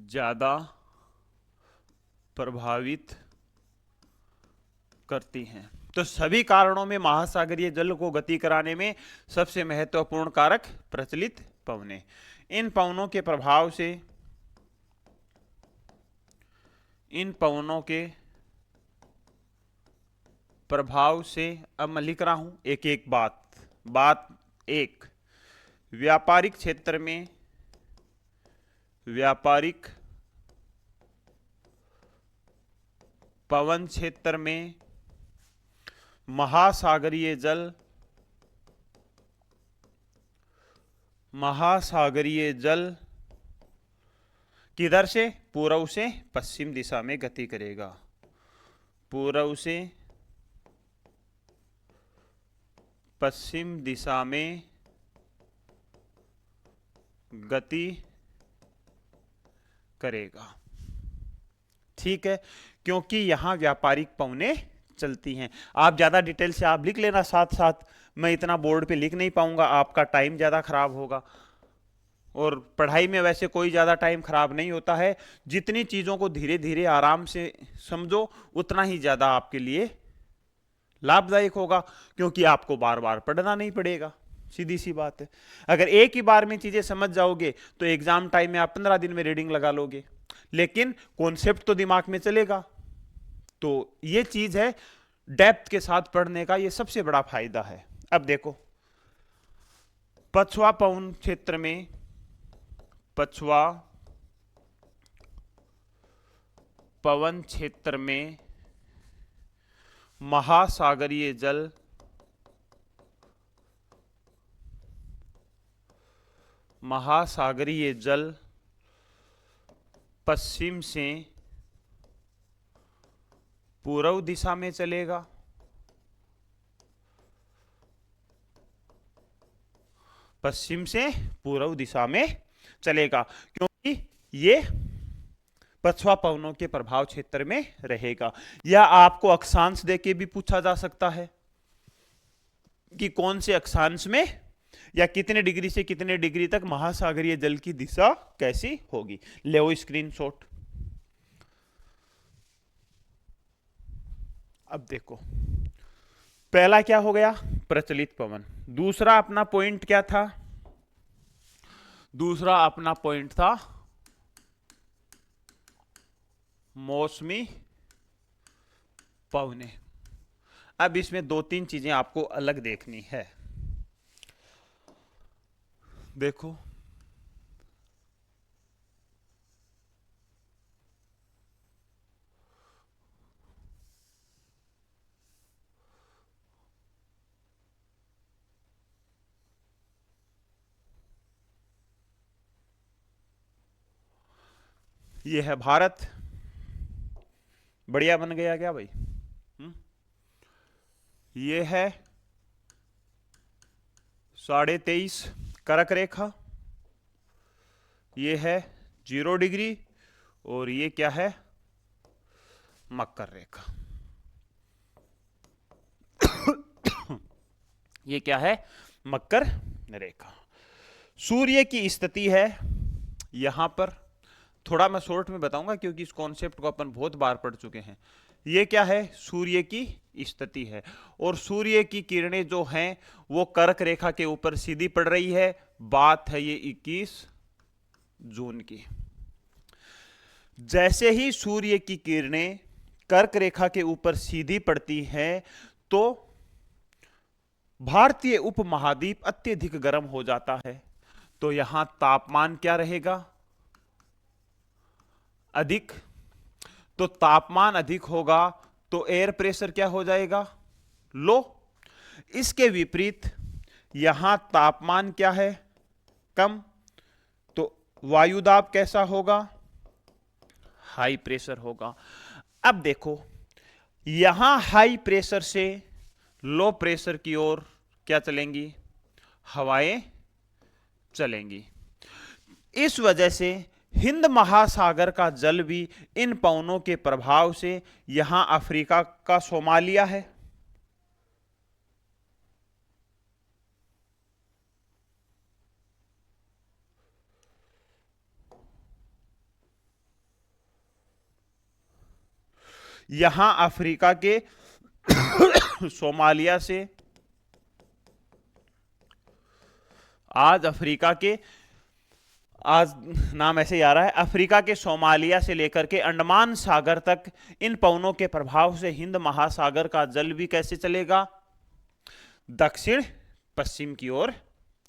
ज्यादा प्रभावित करती हैं। तो सभी कारणों में महासागरीय जल को गति कराने में सबसे महत्वपूर्ण कारक प्रचलित पवने। इन पवनों के प्रभाव से अब मैं लिख रहा हूं एक एक बात एक, व्यापारिक क्षेत्र में व्यापारिक पवन क्षेत्र में महासागरीय जल किधर से? पूर्व से पश्चिम दिशा में गति करेगा। पूर्व से पश्चिम दिशा में गति करेगा। ठीक है, क्योंकि यहां व्यापारिक पवनें चलती हैं। आप ज्यादा डिटेल से आप लिख लेना साथ साथ, मैं इतना बोर्ड पे लिख नहीं पाऊंगा, आपका टाइम ज्यादा खराब होगा। और पढ़ाई में वैसे कोई ज्यादा टाइम खराब नहीं होता है, जितनी चीजों को धीरे धीरे आराम से समझो उतना ही ज्यादा आपके लिए लाभदायक होगा, क्योंकि आपको बार बार पढ़ना नहीं पड़ेगा। सीधी सी बात है। अगर एक ही बार में चीजें समझ जाओगे तो एग्जाम टाइम में आप 15 दिन में रीडिंग लगा लोगे, लेकिन कॉन्सेप्ट तो दिमाग में चलेगा। तो ये चीज है डेप्थ के साथ पढ़ने का, ये सबसे बड़ा फायदा है। अब देखो, पछुआ पवन क्षेत्र में, पछुआ पवन क्षेत्र में महासागरीय जल पश्चिम से पूर्व दिशा में चलेगा। पश्चिम से पूर्व दिशा में चलेगा, क्योंकि ये पछुआ पवनों के प्रभाव क्षेत्र में रहेगा। या आपको अक्षांश देके भी पूछा जा सकता है कि कौन से अक्षांश में या कितने डिग्री से कितने डिग्री तक महासागरीय जल की दिशा कैसी होगी। ले वो स्क्रीनशॉट। अब देखो, पहला क्या हो गया, प्रचलित पवन। दूसरा अपना पॉइंट क्या था, दूसरा अपना पॉइंट था मौसमी पवने। अब इसमें दो तीन चीजें आपको अलग देखनी है। देखो, ये है भारत। बढ़िया बन गया क्या भाई? ये है 23.5 कर्क रेखा, ये है 0 डिग्री, और ये क्या है, मकर रेखा। ये क्या है, मकर रेखा। सूर्य की स्थिति है यहां पर, थोड़ा मैं शॉर्ट में बताऊंगा क्योंकि इस कॉन्सेप्ट को अपन बहुत बार पढ़ चुके हैं। ये क्या है, सूर्य की स्थिति है, और सूर्य की किरणें जो हैं वो कर्क रेखा के ऊपर सीधी पड़ रही है। बात है ये 21 जून की। जैसे ही सूर्य की किरणें कर्क रेखा के ऊपर सीधी पड़ती हैं तो भारतीय उपमहाद्वीप अत्यधिक गर्म हो जाता है। तो यहां तापमान क्या रहेगा, अधिक। तो तापमान अधिक होगा तो एयर प्रेशर क्या हो जाएगा, लो। इसके विपरीत यहां तापमान क्या है, कम, तो वायुदाब कैसा होगा, हाई प्रेशर होगा। अब देखो, यहां हाई प्रेशर से लो प्रेशर की ओर क्या चलेंगी, हवाएं चलेंगी। इस वजह से हिंद महासागर का जल भी इन पवनों के प्रभाव से यहां अफ्रीका का सोमालिया है। यहां अफ्रीका के सोमालिया से, आज अफ्रीका के, आज नाम ऐसे ही आ रहा है, अफ्रीका के सोमालिया से लेकर के अंडमान सागर तक इन पवनों के प्रभाव से हिंद महासागर का जल भी कैसे चलेगा, दक्षिण पश्चिम की ओर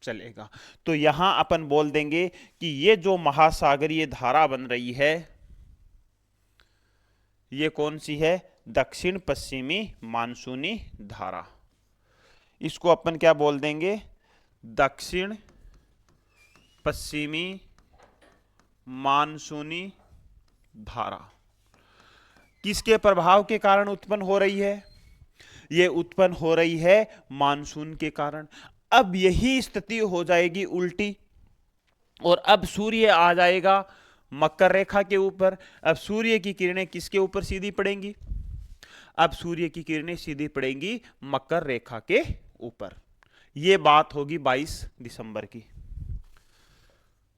चलेगा। तो यहां अपन बोल देंगे कि ये जो महासागरीय धारा बन रही है ये कौन सी है, दक्षिण पश्चिमी मानसूनी धारा। इसको अपन क्या बोल देंगे, दक्षिण पश्चिमी मानसूनी धारा। किसके प्रभाव के कारण उत्पन्न हो रही है? ये उत्पन्न हो रही है मानसून के कारण। अब यही स्थिति हो जाएगी उल्टी, और अब सूर्य आ जाएगा मकर रेखा के ऊपर। अब सूर्य की किरणें किसके ऊपर सीधी पड़ेंगी? अब सूर्य की किरणें सीधी पड़ेंगी मकर रेखा के ऊपर। यह बात होगी 22 दिसंबर की।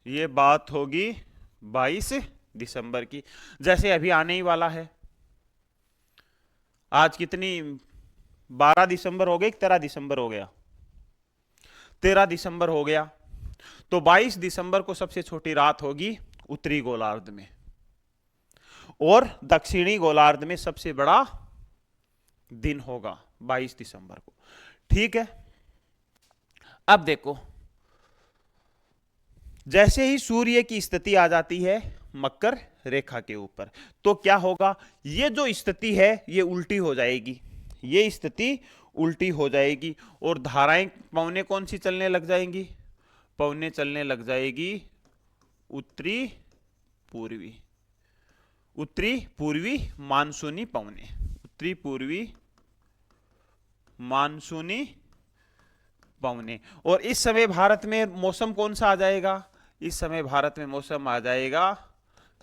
यह बात होगी 22 दिसंबर की, जैसे अभी आने ही वाला है। आज कितनी, 12 दिसंबर हो गई, 13 दिसंबर हो गया? 13 दिसंबर हो गया। तो 22 दिसंबर को सबसे छोटी रात होगी उत्तरी गोलार्ध में, और दक्षिणी गोलार्ध में सबसे बड़ा दिन होगा 22 दिसंबर को। ठीक है, अब देखो, जैसे ही सूर्य की स्थिति आ जाती है मकर रेखा के ऊपर, तो क्या होगा? ये जो स्थिति है ये उल्टी हो जाएगी, ये स्थिति उल्टी हो जाएगी, और धाराएं पौने कौन सी चलने लग जाएंगी? पौने चलने लग जाएगी उत्तरी पूर्वी, उत्तरी पूर्वी मानसूनी पौने, उत्तरी पूर्वी मानसूनी पौने। और इस समय भारत में मौसम कौन सा आ जाएगा? इस समय भारत में मौसम आ जाएगा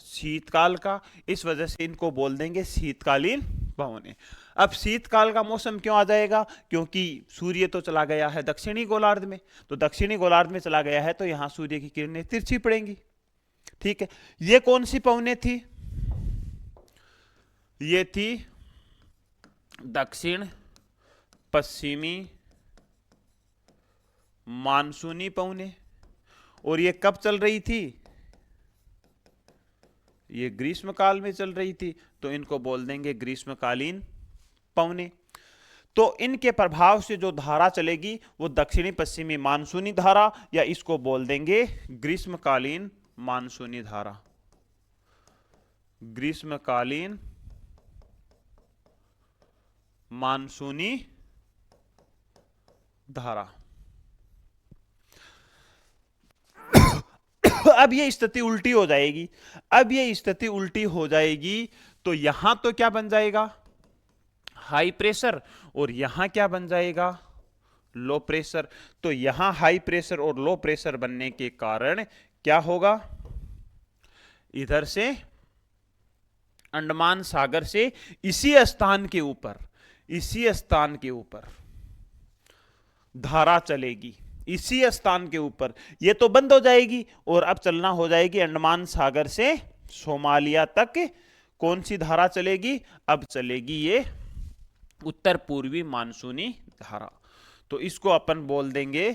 शीतकाल का। इस वजह से इनको बोल देंगे शीतकालीन पवने। अब शीतकाल का मौसम क्यों आ जाएगा? क्योंकि सूर्य तो चला गया है दक्षिणी गोलार्ध में, तो दक्षिणी गोलार्ध में चला गया है तो यहां सूर्य की किरणें तिरछी पड़ेंगी। ठीक है, ये कौन सी पवने थी? ये थी दक्षिण पश्चिमी मानसूनी पवने, और ये कब चल रही थी? ये ग्रीष्मकाल में चल रही थी, तो इनको बोल देंगे ग्रीष्मकालीन पवने। तो इनके प्रभाव से जो धारा चलेगी वो दक्षिणी पश्चिमी मानसूनी धारा, या इसको बोल देंगे ग्रीष्मकालीन मानसूनी धारा, ग्रीष्मकालीन मानसूनी धारा। अब ये स्थिति उल्टी हो जाएगी, अब ये स्थिति उल्टी हो जाएगी, तो यहां तो क्या बन जाएगा? हाई प्रेशर, और यहां क्या बन जाएगा? Low pressure. तो यहां हाई प्रेशर और लो प्रेशर बनने के कारण क्या होगा? इधर से अंडमान सागर से इसी स्थान के ऊपर, इसी स्थान के ऊपर धारा चलेगी, इसी स्थान के ऊपर। ये तो बंद हो जाएगी और अब चलना हो जाएगी अंडमान सागर से सोमालिया तक। कौन सी धारा चलेगी? अब चलेगी ये उत्तर पूर्वी मानसूनी धारा। तो इसको अपन बोल देंगे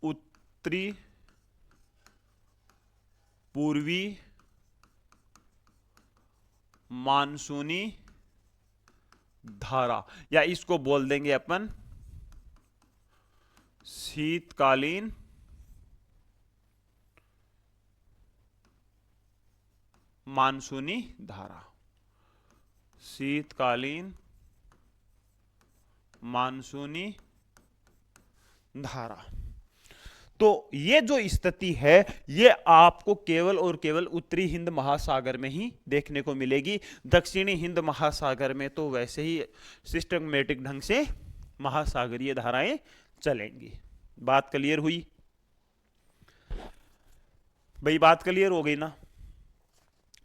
उत्तरी पूर्वी मानसूनी धारा, या इसको बोल देंगे अपन शीतकालीन मानसूनी धारा, शीतकालीन मानसूनी धारा। तो ये जो स्थिति है ये आपको केवल और केवल उत्तरी हिंद महासागर में ही देखने को मिलेगी। दक्षिणी हिंद महासागर में तो वैसे ही सिस्टमैटिक ढंग से महासागरीय धाराएं चलेंगी। बात क्लियर हुई भाई? बात क्लियर हो गई ना?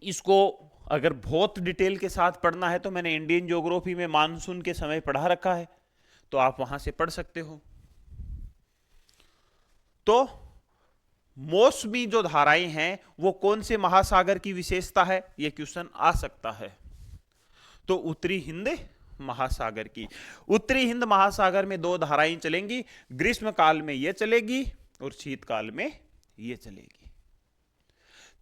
इसको अगर बहुत डिटेल के साथ पढ़ना है तो मैंने इंडियन ज्योग्राफी में मानसून के समय पढ़ा रखा है, तो आप वहां से पढ़ सकते हो। तो मौसमी जो धाराएं हैं वो कौन से महासागर की विशेषता है, ये क्वेश्चन आ सकता है। तो उत्तरी हिंद महासागर की। उत्तरी हिंद महासागर में दो धाराएं चलेंगी, ग्रीष्म काल में ये चलेगी और शीतकाल में ये चलेगी।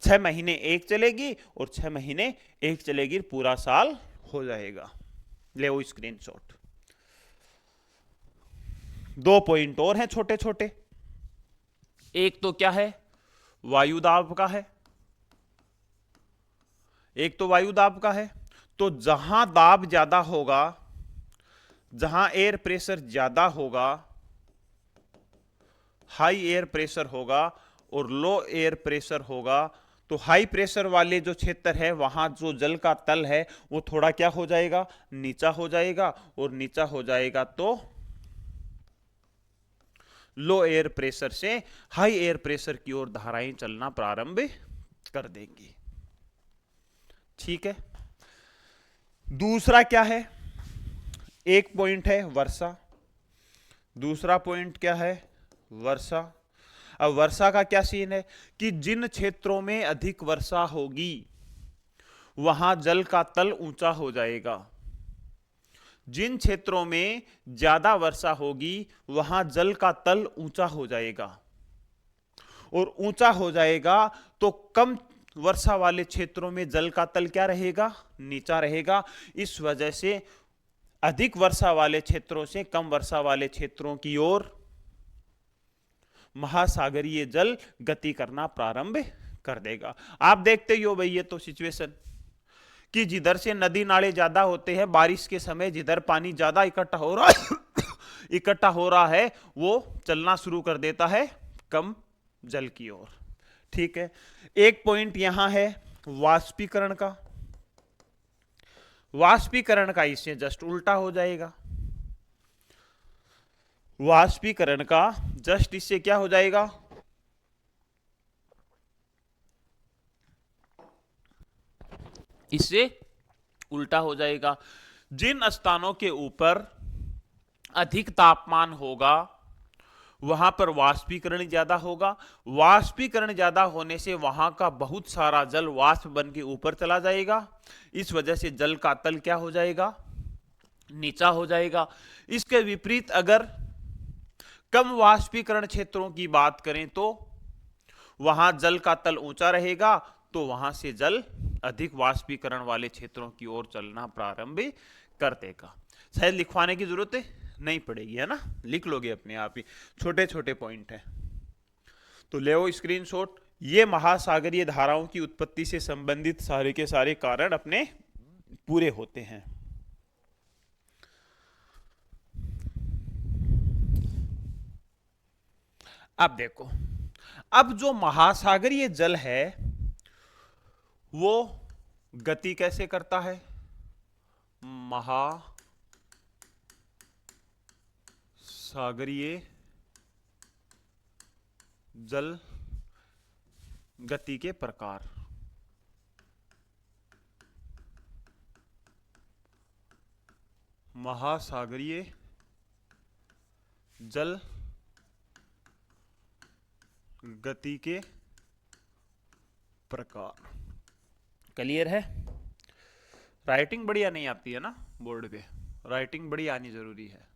6 महीने एक चलेगी और 6 महीने एक चलेगी, पूरा साल हो जाएगा। ले वो स्क्रीनशॉट। 2 पॉइंट और हैं छोटे छोटे। एक तो क्या है? वायुदाब का है, एक तो वायुदाब का है। तो जहां दाब ज्यादा होगा, जहां एयर प्रेशर ज्यादा होगा, हाई एयर प्रेशर होगा और लो एयर प्रेशर होगा, तो हाई प्रेशर वाले जो क्षेत्र है वहां जो जल का तल है वो थोड़ा क्या हो जाएगा, नीचा हो जाएगा, और नीचा हो जाएगा तो लो एयर प्रेशर से हाई एयर प्रेशर की ओर धाराएं चलना प्रारंभ कर देंगी। ठीक है, दूसरा क्या है, एक पॉइंट है वर्षा, दूसरा पॉइंट क्या है, वर्षा। अब वर्षा का क्या सीन है कि जिन क्षेत्रों में अधिक वर्षा होगी वहां जल का तल ऊंचा हो जाएगा, जिन क्षेत्रों में ज्यादा वर्षा होगी वहां जल का तल ऊंचा हो जाएगा, और ऊंचा हो जाएगा तो कम वर्षा वाले क्षेत्रों में जल का तल क्या रहेगा, नीचा रहेगा। इस वजह से अधिक वर्षा वाले क्षेत्रों से कम वर्षा वाले क्षेत्रों की ओर महासागरीय जल गति करना प्रारंभ कर देगा। आप देखते ही हो भाई ये तो सिचुएशन कि जिधर से नदी नाले ज्यादा होते हैं बारिश के समय, जिधर पानी ज्यादा इकट्ठा हो रहा है इकट्ठा हो रहा है वो चलना शुरू कर देता है कम जल की ओर। ठीक है, एक पॉइंट यहां है वाष्पीकरण का, वाष्पीकरण का इससे जस्ट उल्टा हो जाएगा, वाष्पीकरण का जस्ट इससे क्या हो जाएगा, इससे उल्टा हो जाएगा। जिन स्थानों के ऊपर अधिक तापमान होगा वहां पर वाष्पीकरण ज्यादा होगा, वाष्पीकरण ज्यादा होने से वहां का बहुत सारा जल वाष्प बन के ऊपर चला जाएगा, इस वजह से जल का तल क्या हो जाएगा, नीचा हो जाएगा। इसके विपरीत अगर कम वाष्पीकरण क्षेत्रों की बात करें तो वहां जल का तल ऊंचा रहेगा, तो वहां से जल अधिक वाष्पीकरण वाले क्षेत्रों की ओर चलना प्रारंभ कर देगा। शायद लिखवाने की जरूरत नहीं पड़ेगी, है ना, लिख लोगे अपने आप ही, छोटे छोटे पॉइंट हैं। तो ले वो स्क्रीनशॉट। ये महासागरीय धाराओं की उत्पत्ति से संबंधित सारे के सारे कारण अपने पूरे होते हैं। अब देखो, अब जो महासागरीय जल है वो गति कैसे करता है, महासागरीय जल गति के प्रकार। महासागरीय जल गति के प्रकार। क्लियर है? राइटिंग बढ़िया नहीं आती है ना बोर्ड पे, राइटिंग बड़ी आनी जरूरी है।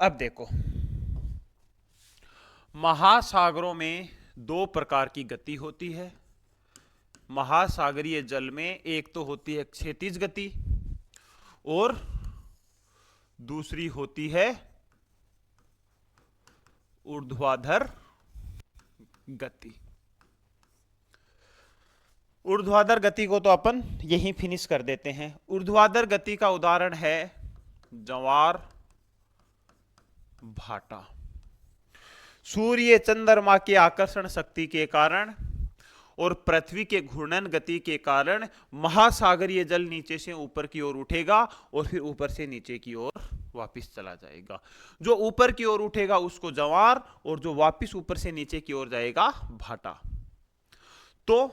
अब देखो, महासागरों में दो प्रकार की गति होती है। महासागरीय जल में एक तो होती है क्षैतिज गति और दूसरी होती है ऊर्ध्वाधर गति। ऊर्ध्वाधर गति को तो अपन यहीं फिनिश कर देते हैं। ऊर्ध्वाधर गति का उदाहरण है ज्वार भाटा। सूर्य चंद्रमा के आकर्षण शक्ति के कारण और पृथ्वी के घूर्णन गति के कारण महासागरीय जल नीचे से ऊपर की ओर उठेगा और फिर ऊपर से नीचे की ओर वापस चला जाएगा। जो ऊपर की ओर उठेगा उसको ज्वार, और जो वापस ऊपर से नीचे की ओर जाएगा भाटा। तो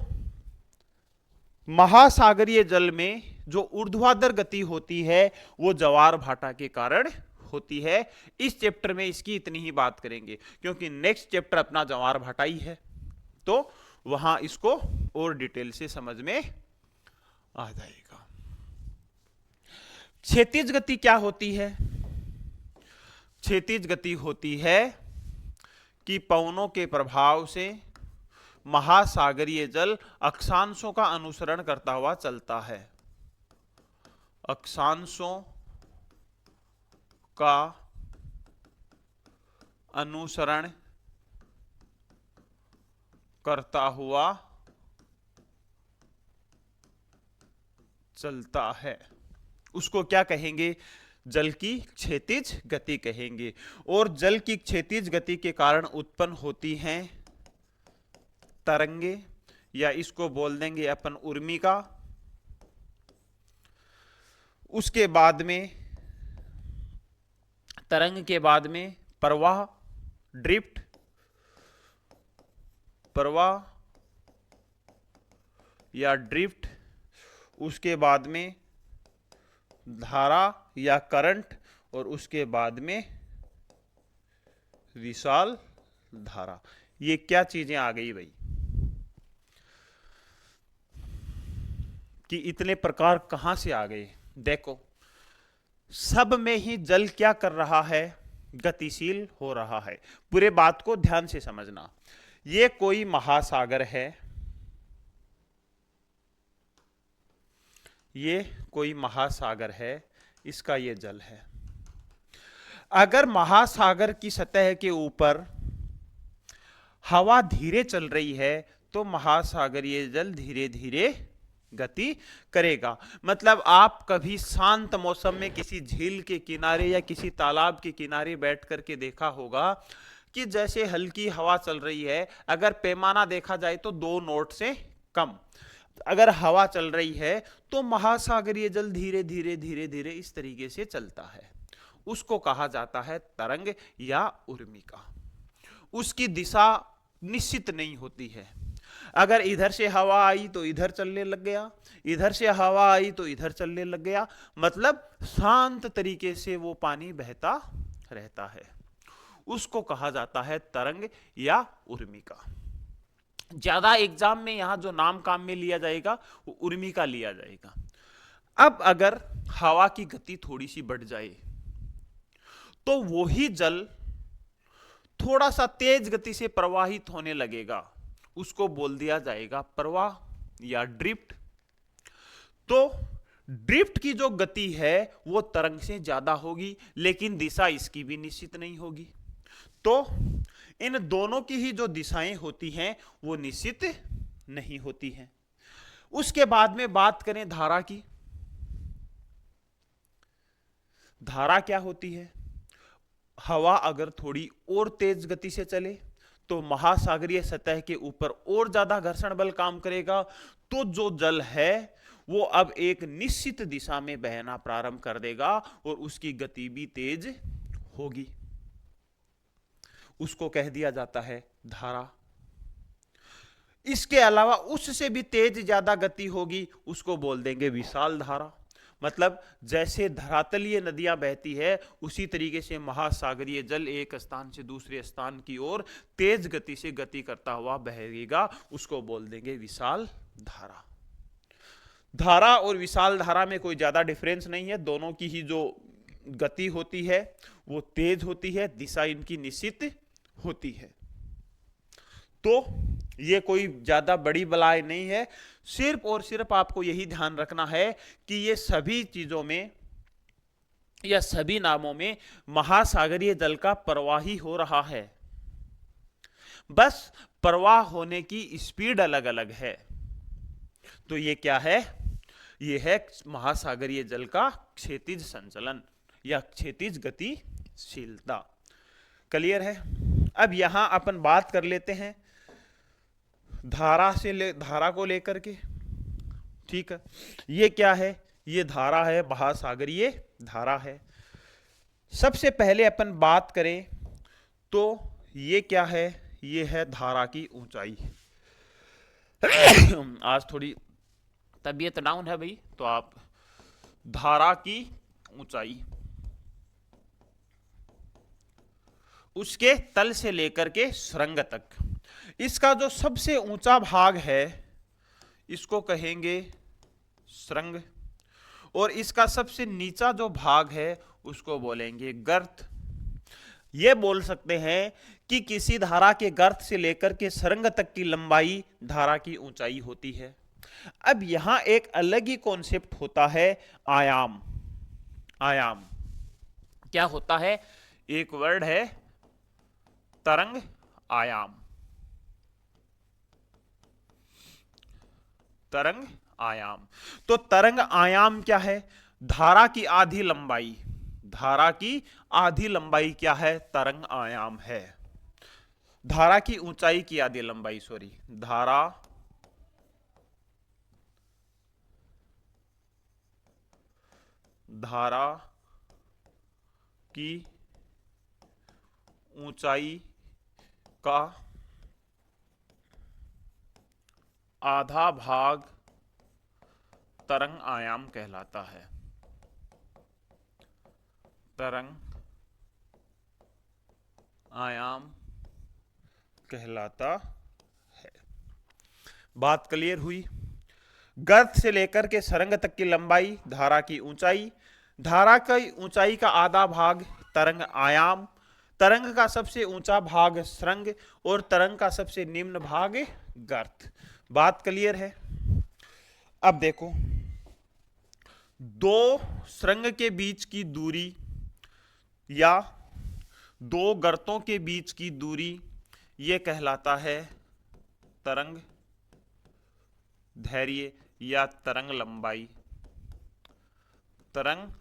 महासागरीय जल में जो ऊर्ध्वाधर गति होती है वो ज्वार भाटा के कारण होती है। इस चैप्टर में इसकी इतनी ही बात करेंगे क्योंकि नेक्स्ट चैप्टर अपना ज्वार भाटा ही है, तो वहां इसको और डिटेल से समझ में आ जाएगा। क्षैतिज गति क्या होती है? क्षैतिज गति होती है कि पवनों के प्रभाव से महासागरीय जल अक्षांशों का अनुसरण करता हुआ चलता है। अक्षांशों का अनुसरण करता हुआ चलता है, उसको क्या कहेंगे? जल की क्षैतिज गति कहेंगे। और जल की क्षैतिज गति के कारण उत्पन्न होती हैं तरंगे, या इसको बोल देंगे अपन उर्मिका। उसके बाद में तरंग के बाद में प्रवाह, ड्रिफ्ट, प्रवाह या ड्रिफ्ट। उसके बाद में धारा या करंट, और उसके बाद में विशाल धारा। ये क्या चीजें आ गई भाई, कि इतने प्रकार कहां से आ गए? देखो, सब में ही जल क्या कर रहा है? गतिशील हो रहा है। पूरे बात को ध्यान से समझना। ये कोई महासागर है, ये कोई महासागर है, इसका ये जल है। अगर महासागर की सतह के ऊपर हवा धीरे चल रही है तो महासागरीय जल धीरे धीरे गति करेगा। मतलब आप कभी शांत मौसम में किसी झील के किनारे या किसी तालाब के किनारे बैठ करके देखा होगा कि जैसे हल्की हवा चल रही है, अगर पैमाना देखा जाए तो 2 नॉट से कम अगर हवा चल रही है तो महासागरीय जल धीरे धीरे धीरे धीरे इस तरीके से चलता है। उसको कहा जाता है तरंग या उर्मिका। उसकी दिशा निश्चित नहीं होती है। अगर इधर से हवा आई तो इधर चलने लग गया, इधर से हवा आई तो इधर चलने लग गया, मतलब शांत तरीके से वो पानी बहता रहता है। उसको कहा जाता है तरंग या उर्मिका। ज्यादा एग्जाम में यहां जो नाम काम में लिया जाएगा वो उर्मिका लिया जाएगा। अब अगर हवा की गति थोड़ी सी बढ़ जाए तो वही जल थोड़ा सा तेज गति से प्रवाहित होने लगेगा, उसको बोल दिया जाएगा प्रवाह या ड्रिफ्ट। तो ड्रिफ्ट की जो गति है वो तरंग से ज्यादा होगी, लेकिन दिशा इसकी भी निश्चित नहीं होगी। तो इन दोनों की ही जो दिशाएं होती हैं वो निश्चित नहीं होती हैं। उसके बाद में बात करें धारा की। धारा क्या होती है? हवा अगर थोड़ी और तेज गति से चले तो महासागरीय सतह के ऊपर और ज्यादा घर्षण बल काम करेगा, तो जो जल है वो अब एक निश्चित दिशा में बहना प्रारंभ कर देगा और उसकी गति भी तेज होगी। उसको कह दिया जाता है धारा। इसके अलावा उससे भी तेज ज्यादा गति होगी, उसको बोल देंगे विशाल धारा। मतलब जैसे धरातलीय नदियां बहती है उसी तरीके से महासागरीय जल एक स्थान से दूसरे स्थान की ओर तेज गति से गति करता हुआ बहेगा, उसको बोल देंगे विशाल धारा। धारा और विशाल धारा में कोई ज्यादा डिफरेंस नहीं है, दोनों की ही जो गति होती है वो तेज होती है, दिशा इनकी निश्चित होती है। तो ये कोई ज्यादा बड़ी बलाई नहीं है। सिर्फ और सिर्फ आपको यही ध्यान रखना है कि ये सभी चीजों में या सभी नामों में महासागरीय जल का प्रवाह ही हो रहा है, बस प्रवाह होने की स्पीड अलग अलग है। तो ये क्या है? ये है महासागरीय जल का क्षैतिज संचलन या क्षैतिज गतिशीलता। क्लियर है? अब यहां अपन बात कर लेते हैं धारा को लेकर के। ठीक है, ये क्या है? ये धारा है, महासागरीय धारा है। सबसे पहले अपन बात करें तो ये क्या है? ये है धारा की ऊंचाई। आज थोड़ी तबीयत डाउन है भाई, तो आप धारा की ऊंचाई, उसके तल से लेकर के सुरंग तक, इसका जो सबसे ऊंचा भाग है इसको कहेंगे सुरंग, और इसका सबसे नीचा जो भाग है उसको बोलेंगे गर्त। ये बोल सकते हैं कि किसी धारा के गर्त से लेकर के सुरंग तक की लंबाई धारा की ऊंचाई होती है। अब यहां एक अलग ही कॉन्सेप्ट होता है, आयाम। आयाम क्या होता है? एक वर्ड है तरंग आयाम। तरंग आयाम। तो तरंग आयाम क्या है? धारा की आधी लंबाई। धारा की आधी लंबाई क्या है? तरंग आयाम है। धारा की ऊंचाई की आधी लंबाई, सॉरी, धारा की ऊंचाई का आधा भाग तरंग आयाम कहलाता है। तरंग आयाम कहलाता है। बात क्लियर हुई। गर्त से लेकर के सरंग तक की लंबाई, धारा की ऊंचाई, धारा की ऊंचाई का आधा भाग तरंग आयाम, तरंग का सबसे ऊंचा भाग सरंग और तरंग का सबसे निम्न भाग गर्त। बात क्लियर है। अब देखो, दो सरंग के बीच की दूरी या दो गर्तों के बीच की दूरी यह कहलाता है तरंग दैर्घ्य या तरंग लंबाई, तरंग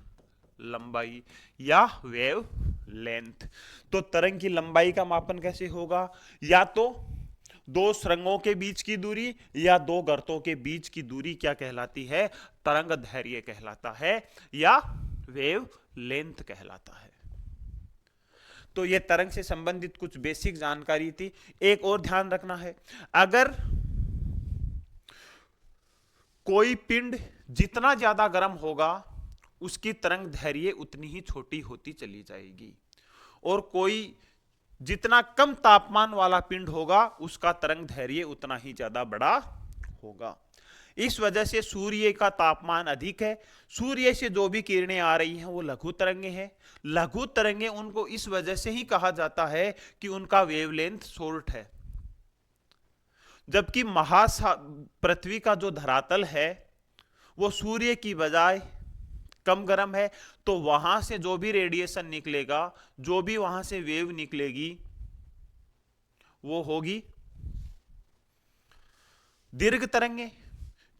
लंबाई या वेव लेंथ। तो तरंग की लंबाई का मापन कैसे होगा? या तो दो सुरंगों के बीच की दूरी या दो गर्तों के बीच की दूरी क्या कहलाती है? तरंग दैर्घ्य कहलाता है या वेव लेंथ कहलाता है। तो यह तरंग से संबंधित कुछ बेसिक जानकारी थी। एक और ध्यान रखना है, अगर कोई पिंड जितना ज्यादा गर्म होगा उसकी तरंग दैर्घ्य उतनी ही छोटी होती चली जाएगी, और कोई जितना कम तापमान वाला पिंड होगा उसका तरंग दैर्घ्य उतना ही ज्यादा बड़ा होगा। इस वजह से सूर्य का तापमान अधिक है, सूर्य से जो भी किरणें आ रही हैं वो लघु तरंगे हैं। लघु तरंगे उनको इस वजह से ही कहा जाता है कि उनका वेवलेंथ शॉर्ट है। जबकि पृथ्वी का जो धरातल है वो सूर्य की बजाय कम गर्म है, तो वहां से जो भी रेडिएशन निकलेगा, जो भी वहां से वेव निकलेगी, वो होगी दीर्घ तरंगे,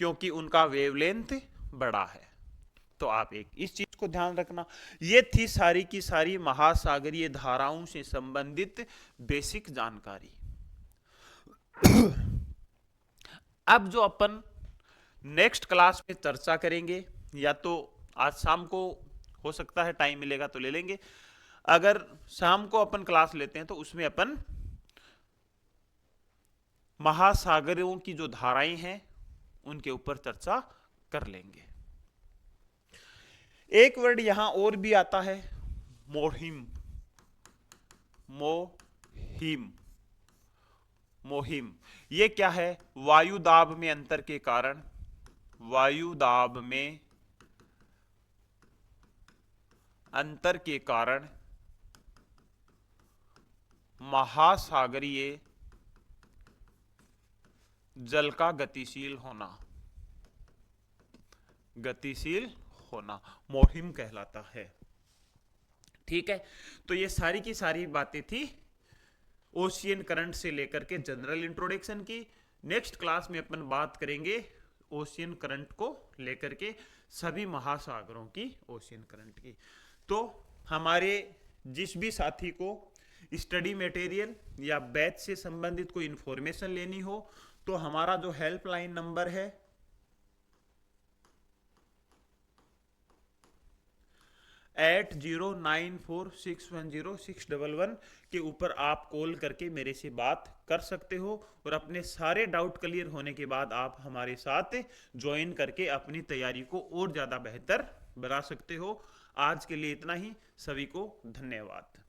क्योंकि उनका वेवलेंथ बड़ा है। तो आप एक इस चीज को ध्यान रखना। ये थी सारी की सारी महासागरीय धाराओं से संबंधित बेसिक जानकारी। अब जो अपन नेक्स्ट क्लास में चर्चा करेंगे, या तो आज शाम को हो सकता है टाइम मिलेगा तो ले लेंगे, अगर शाम को अपन क्लास लेते हैं तो उसमें अपन महासागरों की जो धाराएं हैं उनके ऊपर चर्चा कर लेंगे। एक वर्ड यहां और भी आता है, मोहिम। मोहिम, मोहिम ये क्या है? वायु दाब में अंतर के कारण, वायु दाब में अंतर के कारण महासागरीय जल का गतिशील होना, गतिशील होना मोहिम कहलाता है। ठीक है, तो ये सारी की सारी बातें थी ओशियन करंट से लेकर के जनरल इंट्रोडक्शन की। नेक्स्ट क्लास में अपन बात करेंगे ओशियन करंट को लेकर के सभी महासागरों की, ओशियन करंट की। तो हमारे जिस भी साथी को स्टडी मटेरियल या बैच से संबंधित कोई इंफॉर्मेशन लेनी हो तो हमारा जो हेल्पलाइन नंबर है 8094610611 के ऊपर आप कॉल करके मेरे से बात कर सकते हो, और अपने सारे डाउट क्लियर होने के बाद आप हमारे साथ ज्वाइन करके अपनी तैयारी को और ज़्यादा बेहतर बना सकते हो। आज के लिए इतना ही, सभी को धन्यवाद।